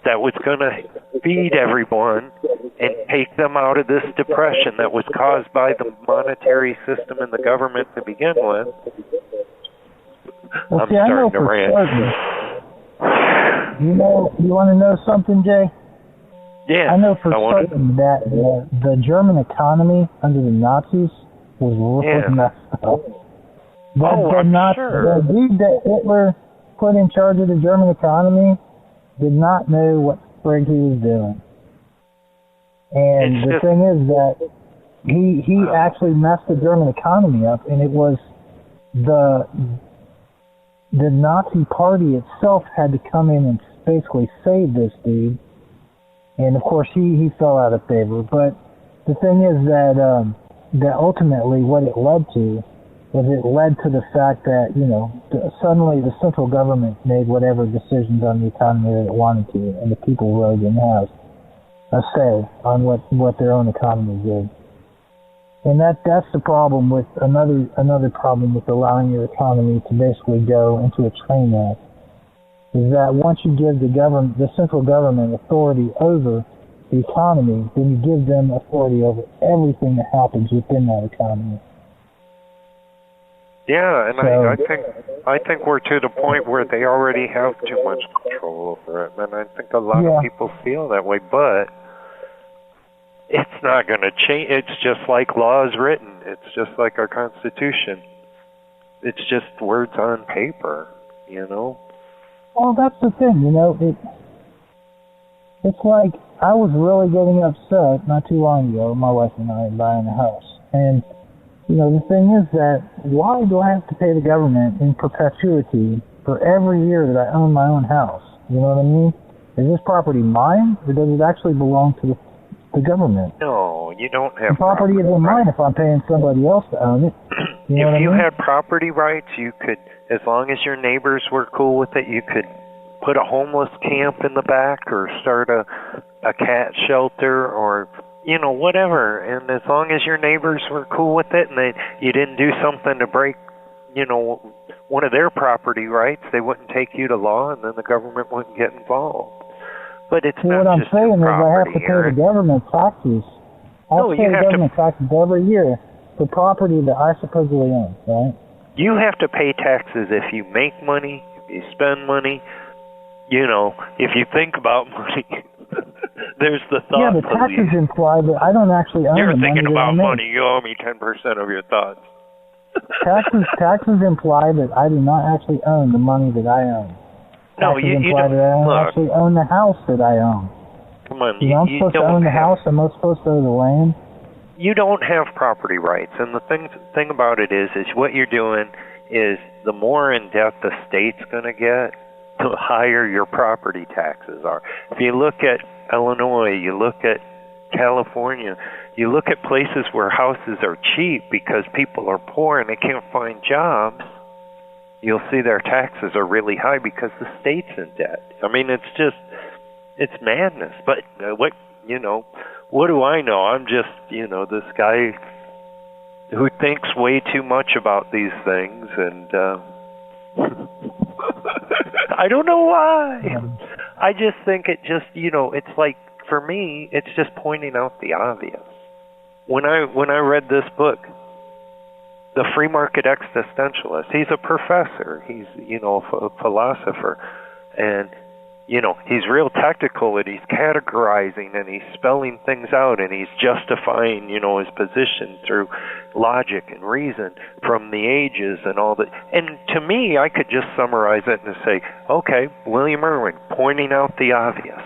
S3: that was going to feed everyone and take them out of this depression that was caused by the monetary system and the government to begin with.
S4: Well,
S3: I'm
S4: see, I know
S3: starting to
S4: for
S3: rant.
S4: certain. You want to know something, Jay?
S3: Yeah.
S4: I know for certain that the German economy under the Nazis was really messed up. The dude that Hitler put in charge of the German economy did not know what frig he was doing. And the thing is that he actually messed the German economy up, and it was the Nazi party itself had to come in and basically save this dude. And of course he fell out of favor. But the thing is that ultimately what it led to the fact that, suddenly the central government made whatever decisions on the economy that it wanted to, and the people really didn't have a say on what their own economy did. And that's the problem with another problem with allowing your economy to basically go into a train wreck, is that once you give the central government authority over the economy, then you give them authority over everything that happens within that economy.
S3: Yeah, and I think we're to the point where they already have too much control over it, and I think a lot of people feel that way, but it's not going to change. It's just like laws written. It's just like our Constitution. It's just words on paper,
S4: Well, that's the thing, it's like I was really getting upset not too long ago, my wife and I buying a house, and the thing is that why do I have to pay the government in perpetuity for every year that I own my own house? You know what I mean? Is this property mine, or does it actually belong to the government?
S3: No, you don't have
S4: the property isn't mine if I'm paying somebody else to own it.
S3: If you had property rights, you could, as long as your neighbors were cool with it, you could put a homeless camp in the back or start a cat shelter or whatever, and as long as your neighbors were cool with it and you didn't do something to break, one of their property rights, they wouldn't take you to law, and then the government wouldn't get involved. But it's not
S4: what I'm
S3: just
S4: saying is I have to pay
S3: Eric.
S4: the government taxes. I have to pay the government taxes every year for property that I supposedly own, right?
S3: You have to pay taxes if you make money, if you spend money, if you think about money. There's the thought.
S4: Yeah, but taxes imply that I don't actually own
S3: You're
S4: the money
S3: thinking about
S4: that I
S3: money. You owe me 10% of your thoughts.
S4: Taxes imply that I do not actually own the money that I own.
S3: No,
S4: taxes
S3: you
S4: imply
S3: don't.
S4: that I don't
S3: Look,
S4: actually own the house that I own.
S3: Come on,
S4: I'm supposed to own the house. I'm not supposed to own the land.
S3: You don't have property rights, and the thing about it is what you're doing is the more in debt the state's going to get, the higher your property taxes are. If you look at Illinois, you look at California, you look at places where houses are cheap because people are poor and they can't find jobs, you'll see their taxes are really high because the state's in debt. I mean, it's madness. But what do I know? I'm just, this guy who thinks way too much about these things, and I don't know why. I just think it just, it's like, for me, it's just pointing out the obvious. When I read this book, The Free Market Existentialist, he's a professor, he's, a philosopher, and, he's real technical, and he's categorizing, and he's spelling things out, and he's justifying, his position through logic and reason from the ages and all that. And to me, I could just summarize it and say, okay, William Irwin, pointing out the obvious.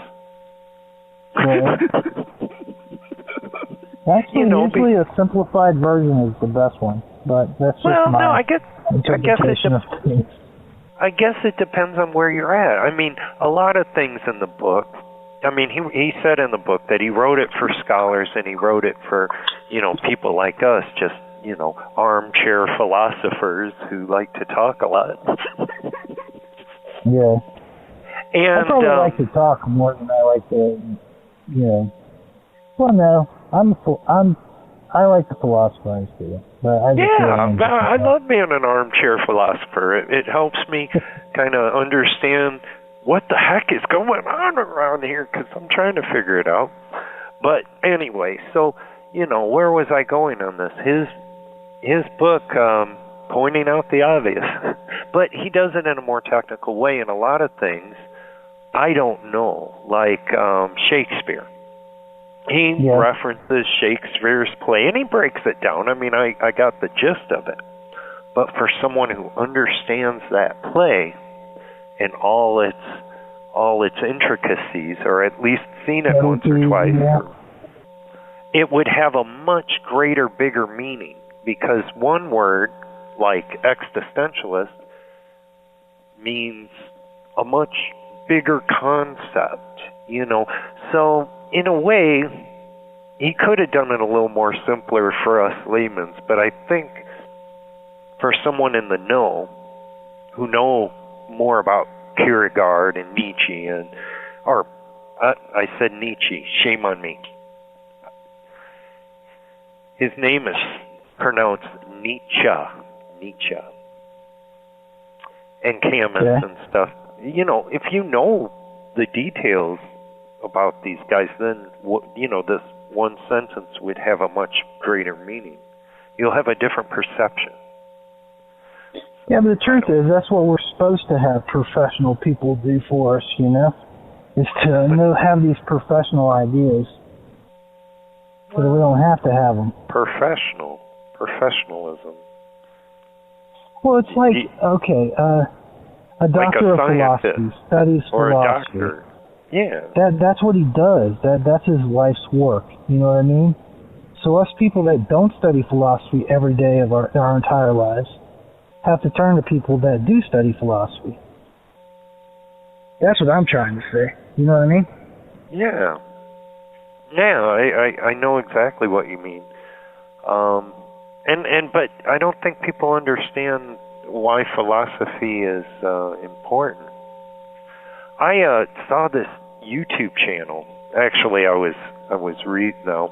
S4: Actually, usually a simplified version is the best one, but that's just my interpretation of things.
S3: I guess it depends on where you're at. I mean, a lot of things in the book, he said in the book that he wrote it for scholars and he wrote it for, people like us, just, armchair philosophers who like to talk a lot.
S4: Yeah.
S3: And
S4: I probably like to talk more than I like to, Well, no, I'm I like to philosophize too. But
S3: I love being an armchair philosopher. It helps me kind of understand what the heck is going on around here, because I'm trying to figure it out. But anyway, so, where was I going on this? His book, pointing out the obvious. But he does it in a more technical way, and a lot of things I don't know, like Shakespeare. He references Shakespeare's play, and he breaks it down. I mean, I got the gist of it. But for someone who understands that play and all its intricacies, or at least seen it once or twice, it would have a much greater, bigger meaning, because one word, like existentialist, means a much bigger concept, So, in a way, he could have done it a little more simpler for us laymen, but I think for someone in the know, who know more about Kierkegaard and Nietzsche, I said Nietzsche, shame on me. His name is pronounced Nietzsche. And Camus and stuff. If you know the details about these guys, then this one sentence would have a much greater meaning. You'll have a different perception.
S4: Yeah, but the truth is, that's what we're supposed to have professional people do for us, is to have these professional ideas, so that we don't have to have them.
S3: Professionalism.
S4: Well, it's like, a doctor of philosophy studies
S3: or
S4: philosophy.
S3: A doctor. Yeah.
S4: That's what he does. That's his life's work. You know what I mean? So us people that don't study philosophy every day of our entire lives have to turn to people that do study philosophy. That's what I'm trying to say. You know what I mean?
S3: Yeah. Yeah, I know exactly what you mean. But I don't think people understand why philosophy is important. I saw this YouTube channel. Actually, I was reading though.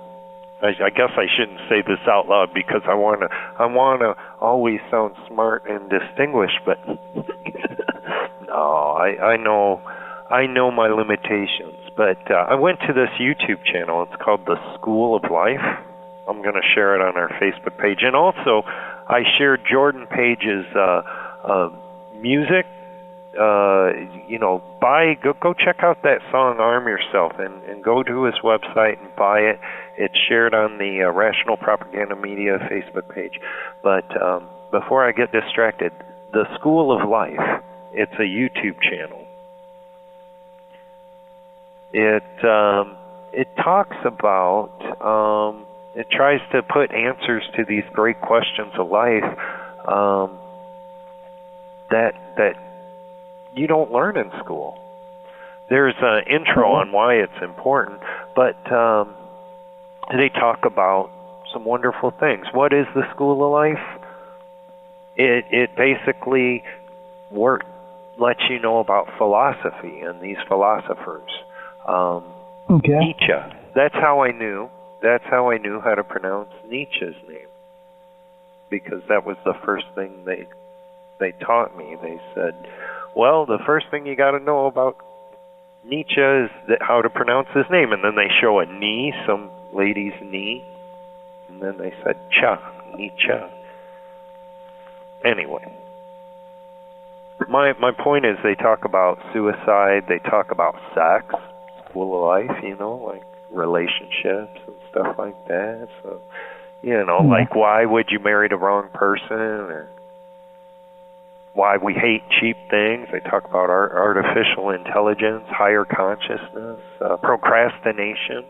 S3: I guess I shouldn't say this out loud, because I wanna always sound smart and distinguished, but no, I know my limitations. But I went to this YouTube channel. It's called The School of Life. I'm going to share it on our Facebook page, and also I shared Jordan Page's music. Go check out that song "Arm Yourself" and go to his website and buy it. It's shared on the Rational Propaganda Media Facebook page. But before I get distracted, The School of Life, it's a YouTube channel. It talks about, it tries to put answers to these great questions of life that you don't learn in school. There's an intro on why it's important, but they talk about some wonderful things. What is the School of Life? It basically lets you know about philosophy and these philosophers. Nietzsche. That's how I knew how to pronounce Nietzsche's name, because that was the first thing they taught me. They said, well, the first thing you got to know about Nietzsche is how to pronounce his name. And then they show a knee, some lady's knee, and then they said Nietzsche. Anyway, my point is, they talk about suicide, they talk about sex, School of Life, like relationships and stuff like that. So, like, why would you marry the wrong person, or why we hate cheap things. They talk about artificial intelligence, higher consciousness, procrastination,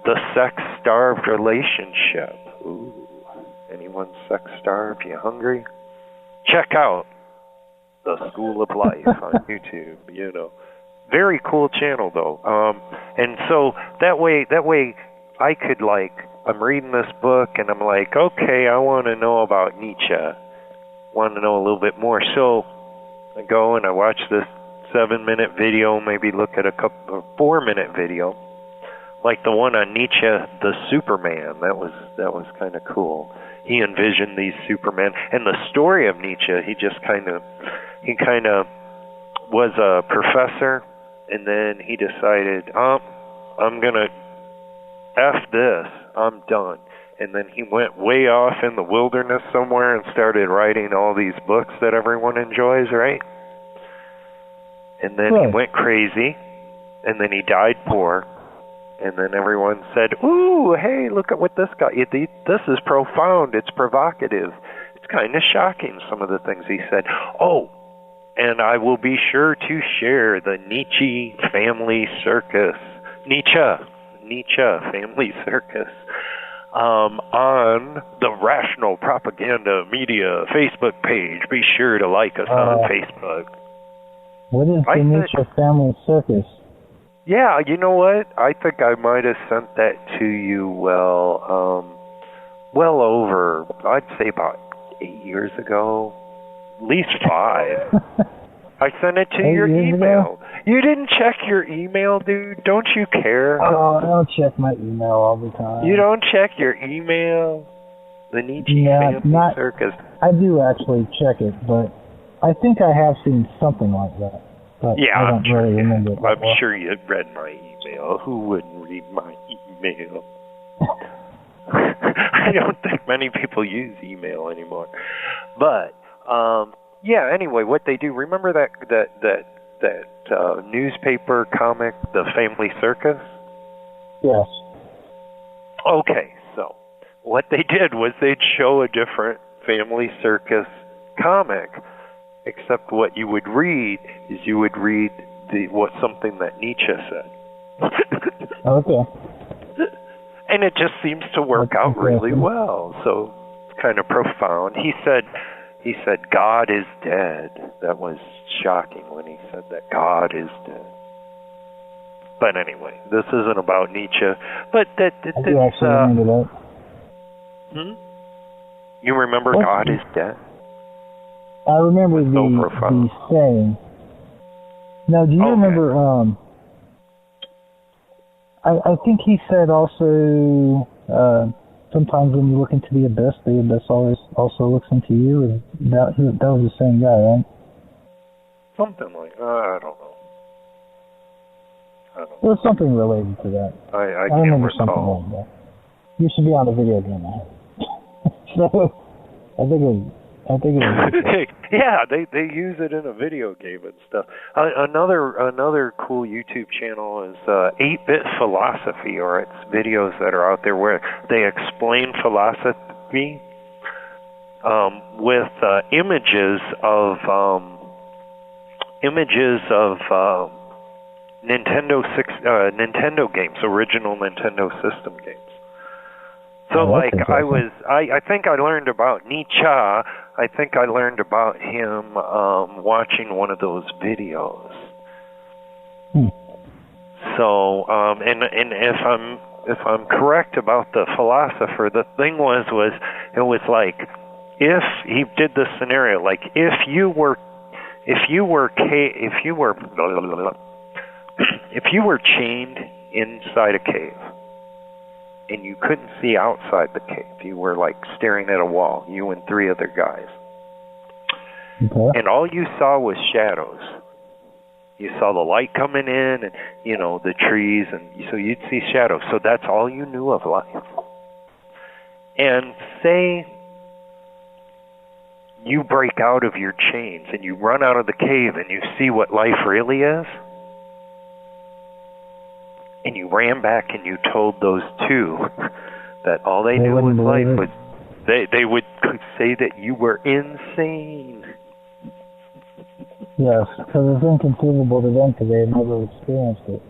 S3: the sex-starved relationship. Ooh, anyone sex-starved? You hungry? Check out The School of Life on YouTube. Very cool channel though. And so that way I could, I'm reading this book and I'm like, okay, I want to know about Nietzsche. Want to know a little bit more. So I go and I watch this 7-minute video, maybe look at a 4-minute video Like the one on Nietzsche, the Superman. That was kind of cool. He envisioned these Supermen, and the story of Nietzsche. He kind of was a professor, and then he decided, I'm gonna F this. I'm done. And then he went way off in the wilderness somewhere and started writing all these books that everyone enjoys, right? And then he went crazy, and then he died poor. And then everyone said, ooh, hey, look at what this guy, this is profound, it's provocative. It's kind of shocking, some of the things he said. Oh, and I will be sure to share the Nietzsche family circus. Nietzsche family circus. On the Rational Propaganda Media Facebook page. Be sure to like us on Facebook.
S4: What is the Nietzsche family circus?
S3: Yeah, you know what? I think I might have sent that to you, well over, I'd say about 8 years ago. At least 5. I sent it to your email. You didn't check your email, dude? Don't you care?
S4: Oh, I don't check my email all the time.
S3: You don't check your email? The Nietzsche family circus.
S4: I do actually check it, but I think I have seen something like that. But
S3: yeah,
S4: I don't really remember it.
S3: I'm sure you read my email. Who wouldn't read my email? I don't think many people use email anymore. But yeah. Anyway, what they do? Remember that newspaper comic, The Family Circus?
S4: Yes.
S3: Okay, so what they did was they'd show a different Family Circus comic. Except what you would read is you would read something that Nietzsche said.
S4: Okay.
S3: And it just seems to work out really well. So it's kind of profound. He said God is dead. That was shocking when he said that God is dead. But anyway, this isn't about Nietzsche. But
S4: I do actually remember that.
S3: You remember God is dead?
S4: I remember the saying. Now, do you remember, I think he said also, sometimes when you look into the abyss always also looks into you. That was the same guy, right?
S3: Something like that. I don't know.
S4: There was something related to that.
S3: I
S4: remember
S3: can't recall.
S4: Something like that. You should be on the video game now. So, I think it was
S3: yeah, they use it in a video game and stuff. Another cool YouTube channel is 8-Bit Philosophy, or it's videos that are out there where they explain philosophy with images of Nintendo games, original Nintendo system games. So I think I learned about Nietzsche. I think I learned about him watching one of those videos. So and if I'm correct about the philosopher, the thing was it was like if he did this scenario, like if you were chained inside a cave. And you couldn't see outside the cave. You were like staring at a wall, you and 3 other guys. Okay. And all you saw was shadows. You saw the light coming in and, the trees, and so you'd see shadows. So that's all you knew of life. And say you break out of your chains and you run out of the cave and you see what life really is. And you ran back and you told those 2 that all they knew was life was they would say that you were insane.
S4: Yes, because it's inconceivable to them because they had never experienced it.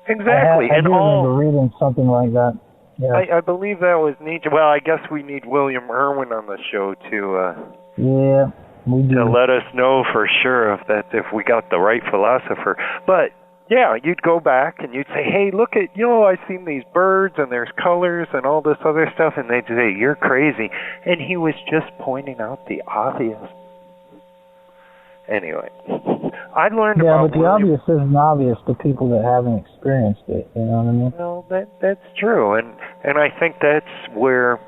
S3: Exactly.
S4: I do remember reading something like that. Yeah.
S3: I believe that was Nietzsche. Well, I guess we need William Irwin on the show
S4: yeah, we do.
S3: to let us know for sure if we got the right philosopher. But yeah, you'd go back and you'd say, hey, look at, I've seen these birds and there's colors and all this other stuff. And they'd say, you're crazy. And he was just pointing out the obvious. Anyway, I learned
S4: yeah,
S3: about
S4: but the obvious isn't obvious to people that haven't experienced it. You know what I mean?
S3: Well, that's true, and I think that's where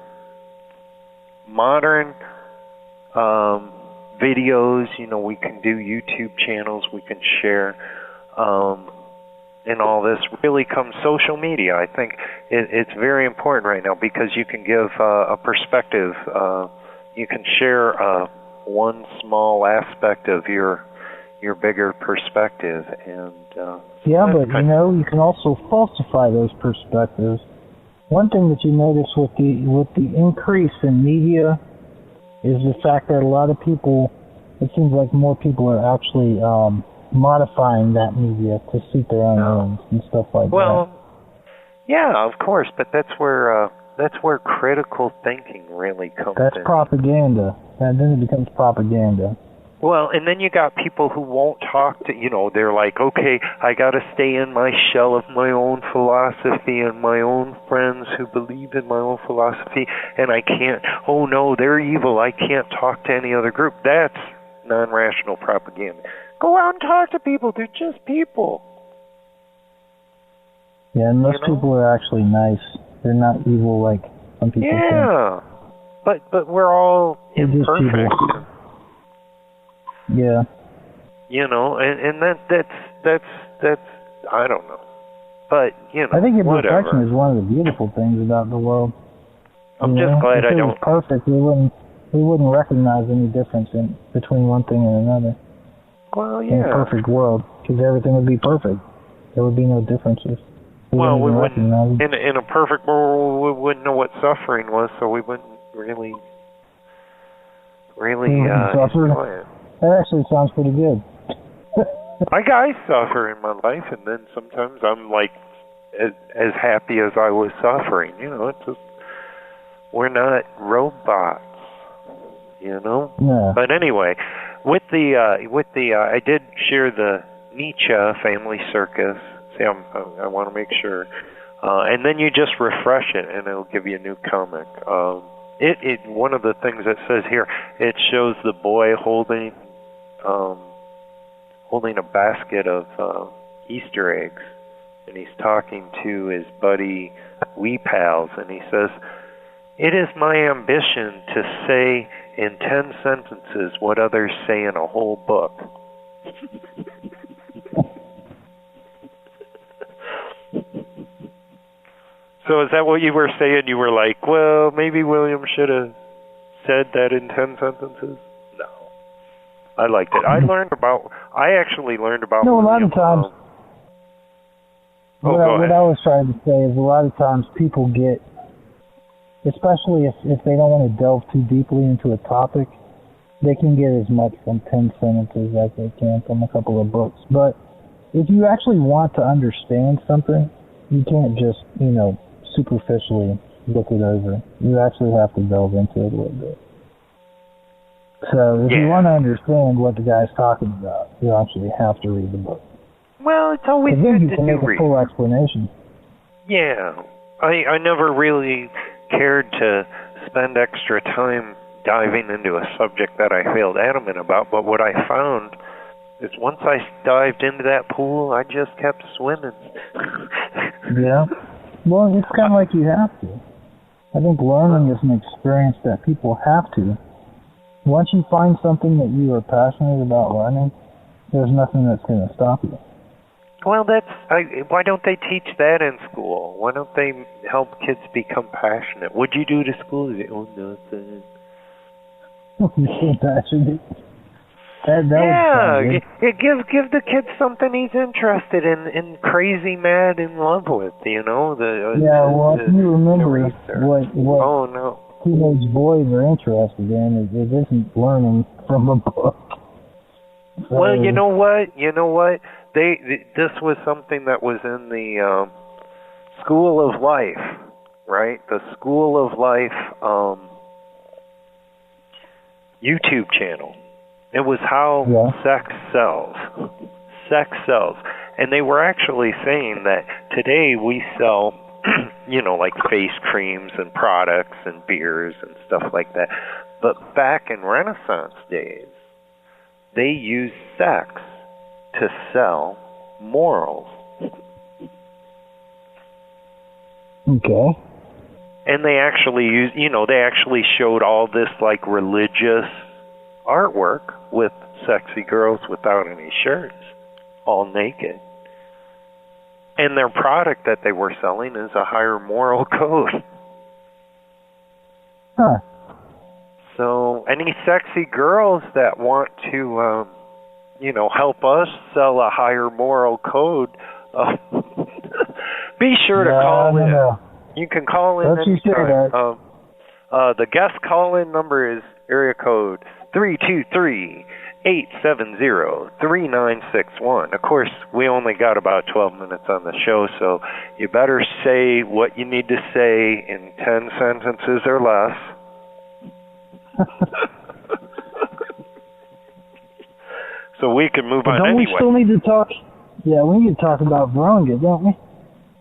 S3: modern videos, we can do YouTube channels, we can share, and all this really comes social media. I think it's very important right now because you can give a perspective. You can share one small aspect of your bigger perspective, and
S4: yeah, but you can also falsify those perspectives. One thing that you notice with the increase in media is the fact that a lot of people, it seems like more people are actually modifying that media to suit their own ends and stuff like that.
S3: Well, yeah, of course, but that's where critical thinking really comes in.
S4: That's propaganda, and then it becomes propaganda.
S3: Well, and then you got people who won't talk to, they're like, okay, I got to stay in my shell of my own philosophy and my own friends who believe in my own philosophy, and I can't, oh no, they're evil, I can't talk to any other group. That's non-rational propaganda. Go out and talk to people, they're just people.
S4: Yeah, and most people are actually nice. They're not evil like some people think.
S3: Yeah, but we're all imperfect.
S4: Yeah.
S3: And that's I don't know. But,
S4: I think
S3: whatever.
S4: imperfection is one of the beautiful things about the world.
S3: I'm just glad
S4: if
S3: I don't.
S4: If it was perfect, we wouldn't recognize any difference between one thing and another.
S3: Well, yeah.
S4: In a perfect world, because everything would be perfect. There would be no differences. We wouldn't
S3: in a perfect world, we wouldn't know what suffering was, so we wouldn't really enjoy it.
S4: That actually sounds pretty good.
S3: I suffer in my life, and then sometimes I'm like as happy as I was suffering. It's just, we're not robots,
S4: Yeah.
S3: But anyway, with the I did share the Nietzsche family circus. See, I want to make sure, and then you just refresh it, and it'll give you a new comic. It one of the things it says here, it shows the boy holding a basket of Easter eggs, and he's talking to his buddy Wee Pals, and he says, "It is my ambition to say in 10 sentences what others say in a whole book." So is that what you were saying? You were like, well, maybe William should have said that in 10 sentences? No. I liked it. I actually learned about
S4: No, a lot
S3: William,
S4: of times, what I was trying to say is a lot of times people get, especially if they don't want to delve too deeply into a topic, they can get as much from 10 sentences as they can from a couple of books. But if you actually want to understand something, you can't just, superficially look it over. You actually have to delve into it a little bit. So if you want to understand what the guy's talking about, you actually have to read the book.
S3: Well, it's always good
S4: then you
S3: to
S4: can make a full explanation.
S3: Yeah. I never really cared to spend extra time diving into a subject that I felt adamant about, but what I found is once I dived into that pool, I just kept swimming.
S4: Yeah. Well, it's kind of like you have to. I think learning is an experience that people have to. Once you find something that you are passionate about learning, there's nothing that's going to stop you.
S3: Well, why don't they teach that in school? Why don't they help kids become passionate? What'd you do to school? Oh, nothing.
S4: Passionate.
S3: Give the kid something he's interested in crazy mad in love with, If you remember what teenage boys are interested in, it isn't learning from a book. So, well, you know what? This was something that was in the School of Life, right? The School of Life YouTube channel. It was how sex sells. Sex sells. And they were actually saying that today we sell, like face creams and products and beers and stuff like that. But back in Renaissance days, they use sex to sell morals.
S4: Okay.
S3: And they actually use, they actually showed all this like religious artwork with sexy girls without any shirts, all naked. And their product that they were selling is a higher moral code.
S4: Huh.
S3: So any sexy girls that want to, help us sell a higher moral code, be sure to call in.
S4: No.
S3: You can call in
S4: Don't you say
S3: anytime.
S4: that.
S3: The guest call-in number is area code 323-870-3961. Of course, we only got about 12 minutes on the show, so you better say what you need to say in 10 sentences or less. So we can move on anyway.
S4: Don't we still need to talk? Yeah, we need to talk about Virunga, don't we?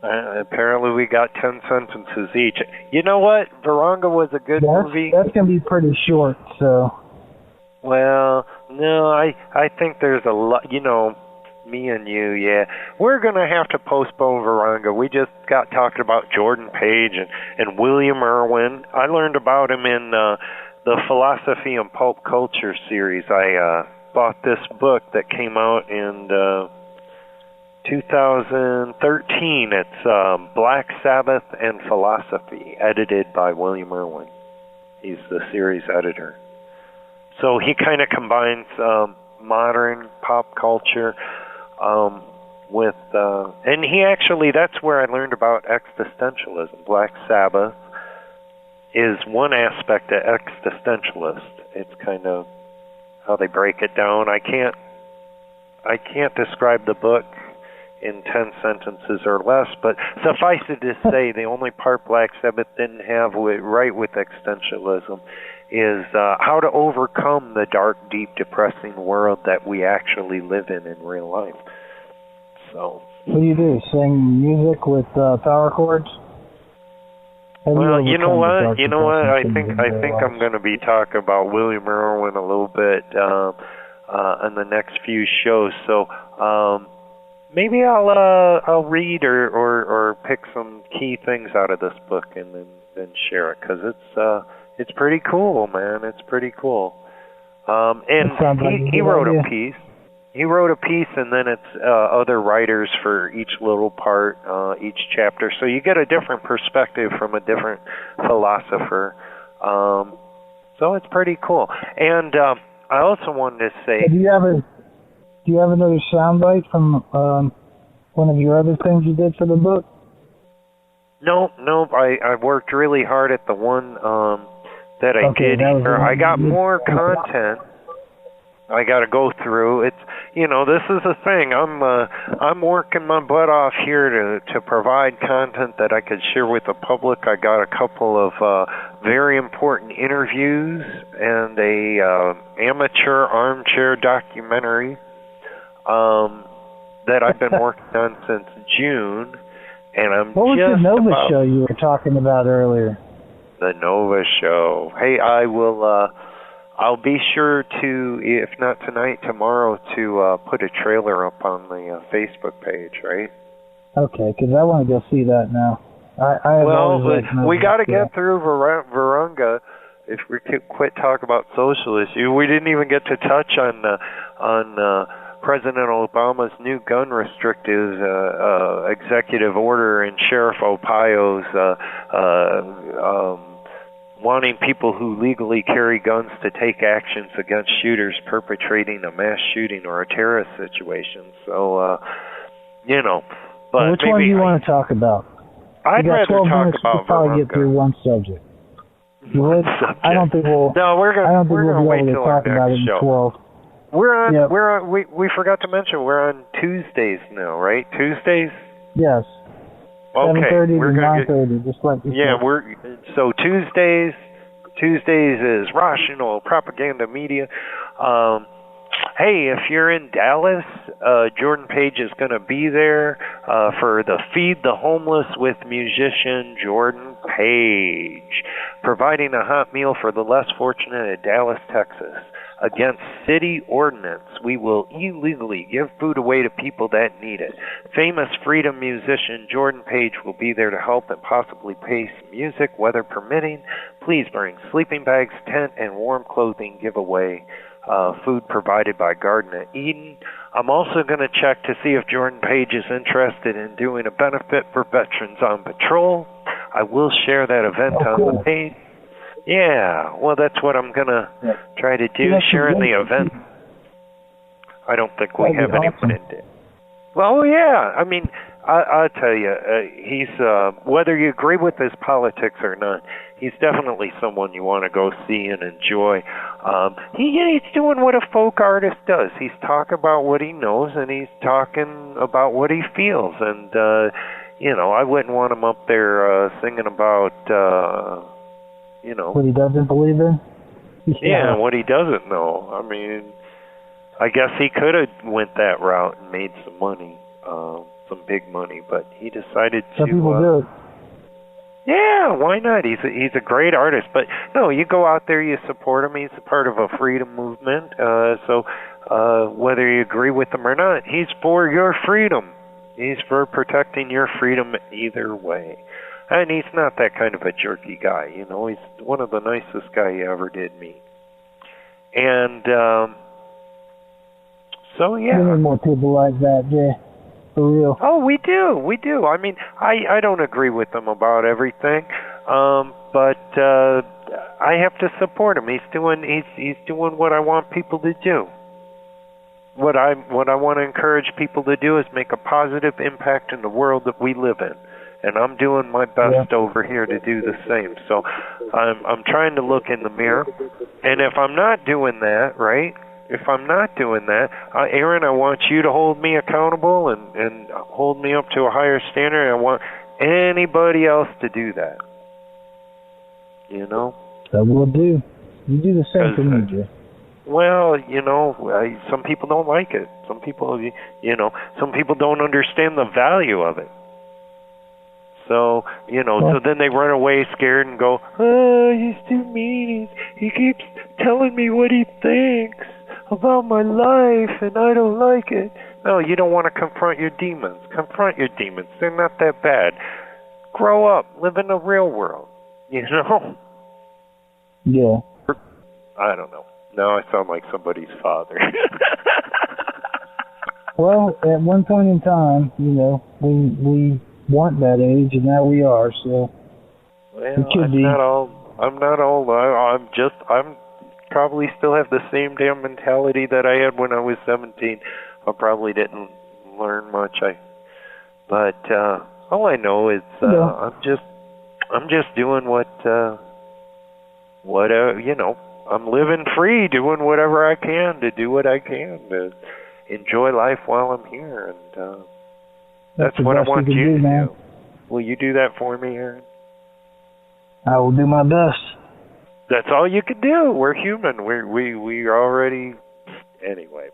S3: Apparently we got 10 sentences each. You know what? Virunga was a good movie.
S4: That's going to be pretty short, so...
S3: Well, no, I think there's a lot, me and you, yeah. We're going to have to postpone Virunga. We just got talking about Jordan Page and William Irwin. I learned about him in the Philosophy and Pulp Culture series. I bought this book that came out in 2013. It's Black Sabbath and Philosophy, edited by William Irwin. He's the series editor. So he kind of combines modern pop culture with, and he actually, that's where I learned about existentialism. Black Sabbath is one aspect of existentialist. It's kind of how they break it down. I can't describe the book in 10 sentences or less, but suffice it to say, the only part Black Sabbath didn't have right with existentialism is how to overcome the dark, deep, depressing world that we actually live in real life. So,
S4: what do? Sing music with power chords?
S3: Well, you know what? I think I'm going to be talking about William Irwin a little bit on the next few shows. So maybe I'll read or pick some key things out of this book and then share it, because it's pretty cool, man. It's pretty cool. And he wrote a piece. He wrote a piece, and then it's other writers for each little part, each chapter. So you get a different perspective from a different philosopher. So it's pretty cool. And I also wanted to say... Do you have another soundbite from one of your other things you did for the book? Nope. I worked really hard at the one that I did here. I got more content I got to go through. It's, this is the thing. I'm working my butt off here to provide content that I could share with the public. I got a couple of very important interviews and a amateur armchair documentary that I've been working on since June, and what was the Nova show you were talking about earlier? The Nova show. Hey, I'll be sure to, if not tonight, tomorrow, to put a trailer up on the Facebook page, right? Okay, because I want to go see that now. We got to get through Virunga if we could quit talking about social issues. We didn't even get to touch on President Obama's new gun restrictive executive order and Sheriff Opaio's wanting people who legally carry guns to take actions against shooters perpetrating a mass shooting or a terrorist situation. So, But which one do you want to talk about? I'd rather talk about Virunga. Probably get through one subject. You would? I don't think we'll. No, we're gonna wait till our next show. We forgot to mention we're on Tuesdays now, right? Tuesdays? Yes. Okay. 7:30 to 9:30, just like you said. So Tuesdays is Rational Propaganda Media. Hey, if you're in Dallas, Jordan Page is going to be there for the Feed the Homeless with musician Jordan Page, providing a hot meal for the less fortunate in Dallas, Texas. against city ordinance. We will illegally give food away to people that need it. Famous freedom musician Jordan Page will be there to help and possibly play some music, weather permitting. Please bring sleeping bags, tent, and warm clothing giveaway. Food provided by Garden of Eden. I'm also going to check to see if Jordan Page is interested in doing a benefit for Veterans on Patrol. I will share that event on the page. Yeah, well, that's what I'm going to try to do, sharing the event. I don't think we have anyone in it. Well, yeah, I mean, I'll tell you, he's, whether you agree with his politics or not, he's definitely someone you want to go see and enjoy. He's doing what a folk artist does. He's talking about what he knows, and he's talking about what he feels. And, I wouldn't want him up there singing about,
S4: what he doesn't believe in?
S3: Yeah, what he doesn't know. I mean, I guess he could have went that route and made some money, some big money, but he decided to...
S4: Some people do it.
S3: Yeah, why not? He's a great artist, but no, you go out there, you support him. He's a part of a freedom movement. So whether you agree with him or not, he's for your freedom. He's for protecting your freedom either way. And he's not that kind of a jerky guy, He's one of the nicest guy you ever did meet. And so yeah.
S4: We need more people like that, Jay. For real.
S3: Oh, we do. I mean, I don't agree with him about everything, but I have to support him. He's doing what I want people to do. What I want to encourage people to do is make a positive impact in the world that we live in, and I'm doing my best over here to do the same. So I'm trying to look in the mirror, and if I'm not doing that, right? If I'm not doing that, Aaron, I want you to hold me accountable and hold me up to a higher standard. I want anybody else to do that.
S4: That will do. You do the same for me, Jay.
S3: Well, some people don't like it. Some people, some people don't understand the value of it. So, so then they run away scared and go, oh, he's too mean. He keeps telling me what he thinks about my life, and I don't like it. No, you don't want to confront your demons. Confront your demons. They're not that bad. Grow up. Live in the real world.
S4: Yeah.
S3: I don't know. Now I sound like somebody's father.
S4: Well, at one point in time, we want that age, and now we are, so
S3: well, I'm not old. I'm probably still have the same damn mentality that I had when I was 17. I probably didn't learn much. But all I know is I'm just doing what I'm living free, doing whatever I can to do what I can to enjoy life while I'm here, and that's what I want you to do. Will you do that for me, Aaron?
S4: I will do my best.
S3: That's all you can do. We're human. We already... Anyway.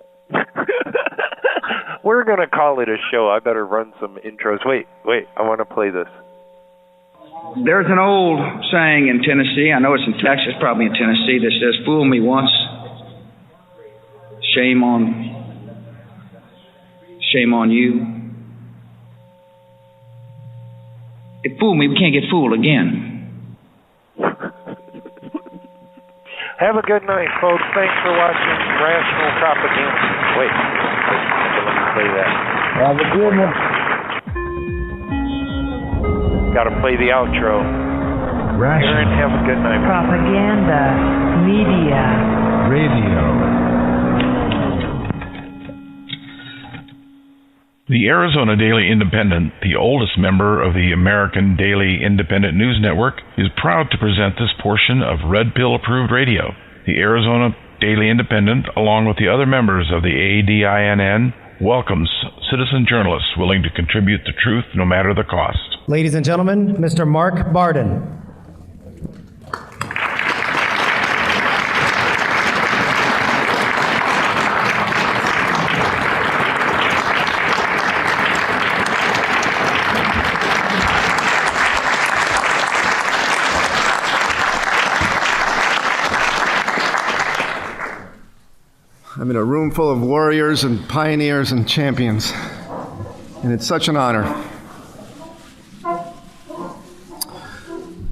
S3: We're going to call it a show. I better run some intros. Wait. I want to play this.
S8: There's an old saying in Tennessee, I know it's in Texas, probably in Tennessee, that says, fool me once, shame on you. If fool me, we can't get fooled again.
S3: Have a good night, folks. Thanks for watching Rational Propaganda. Wait, let me play that.
S4: Have a good one.
S3: Got to play the outro. Aaron, have a good night.
S1: Propaganda, media,
S5: radio.
S2: The Arizona Daily Independent, the oldest member of the American Daily Independent News Network, is proud to present this portion of Red Pill Approved Radio. The Arizona Daily Independent, along with the other members of the ADINN, welcomes citizen journalists willing to contribute the truth no matter the cost.
S9: Ladies and gentlemen, Mr. Mark Barden.
S10: in a room full of warriors and pioneers and champions, and it's such an honor.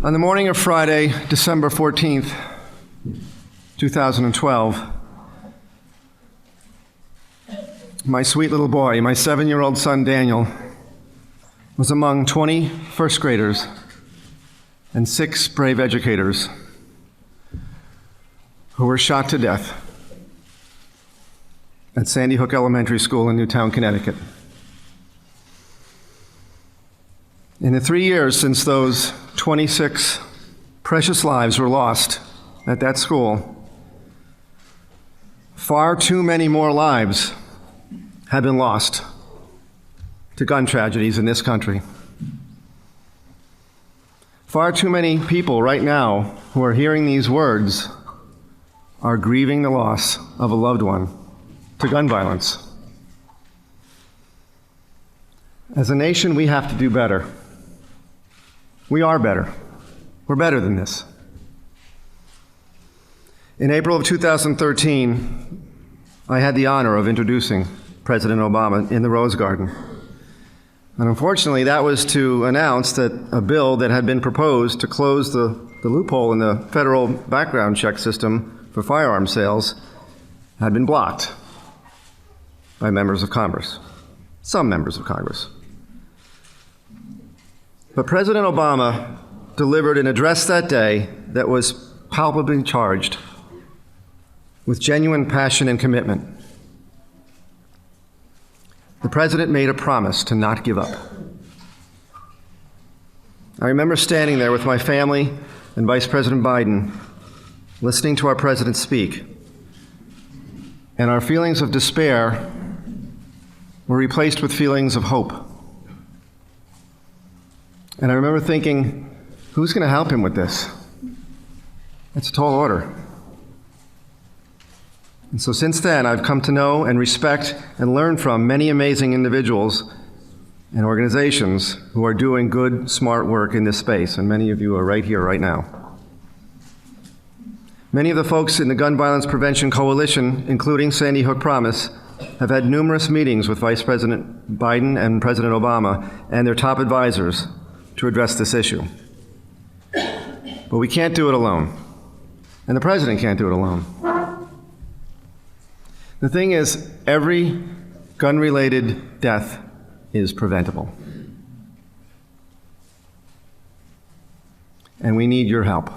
S10: On the morning of Friday, December 14th, 2012, my sweet little boy, my 7-year-old son Daniel, was among 20 first graders and 6 brave educators who were shot to death at Sandy Hook Elementary School in Newtown, Connecticut. In the 3 years since those 26 precious lives were lost at that school, far too many more lives have been lost to gun tragedies in this country. Far too many people right now who are hearing these words are grieving the loss of a loved one to gun violence. As a nation, we have to do better. We are better. We're better than this. In April of 2013, I had the honor of introducing President Obama in the Rose Garden. And unfortunately, that was to announce that a bill that had been proposed to close the loophole in the federal background check system for firearm sales had been blocked by members of Congress, some members of Congress. But President Obama delivered an address that day that was palpably charged with genuine passion and commitment. The president made a promise to not give up. I remember standing there with my family and Vice President Biden, listening to our president speak, and our feelings of despair were replaced with feelings of hope. And I remember thinking, who's going to help him with this? It's a tall order. And so since then, I've come to know and respect and learn from many amazing individuals and organizations who are doing good, smart work in this space, and many of you are right here, right now. Many of the folks in the Gun Violence Prevention Coalition, including Sandy Hook Promise, have had numerous meetings with Vice President Biden and President Obama and their top advisors to address this issue. But we can't do it alone, and the president can't do it alone. The thing is, every gun-related death is preventable. And we need your help.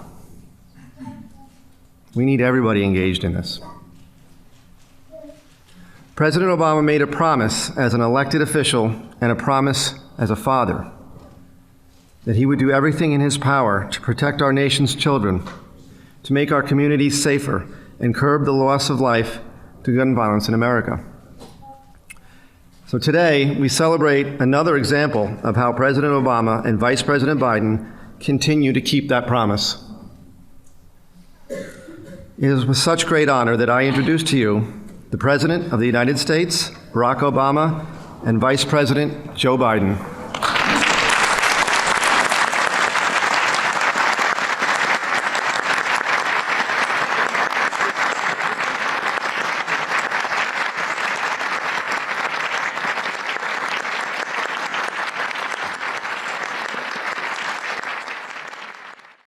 S10: We need everybody engaged in this. President Obama made a promise as an elected official and a promise as a father that he would do everything in his power to protect our nation's children, to make our communities safer, and curb the loss of life to gun violence in America. So today, we celebrate another example of how President Obama and Vice President Biden continue to keep that promise. It is with such great honor that I introduce to you the President of the United States, Barack Obama, and Vice President Joe Biden.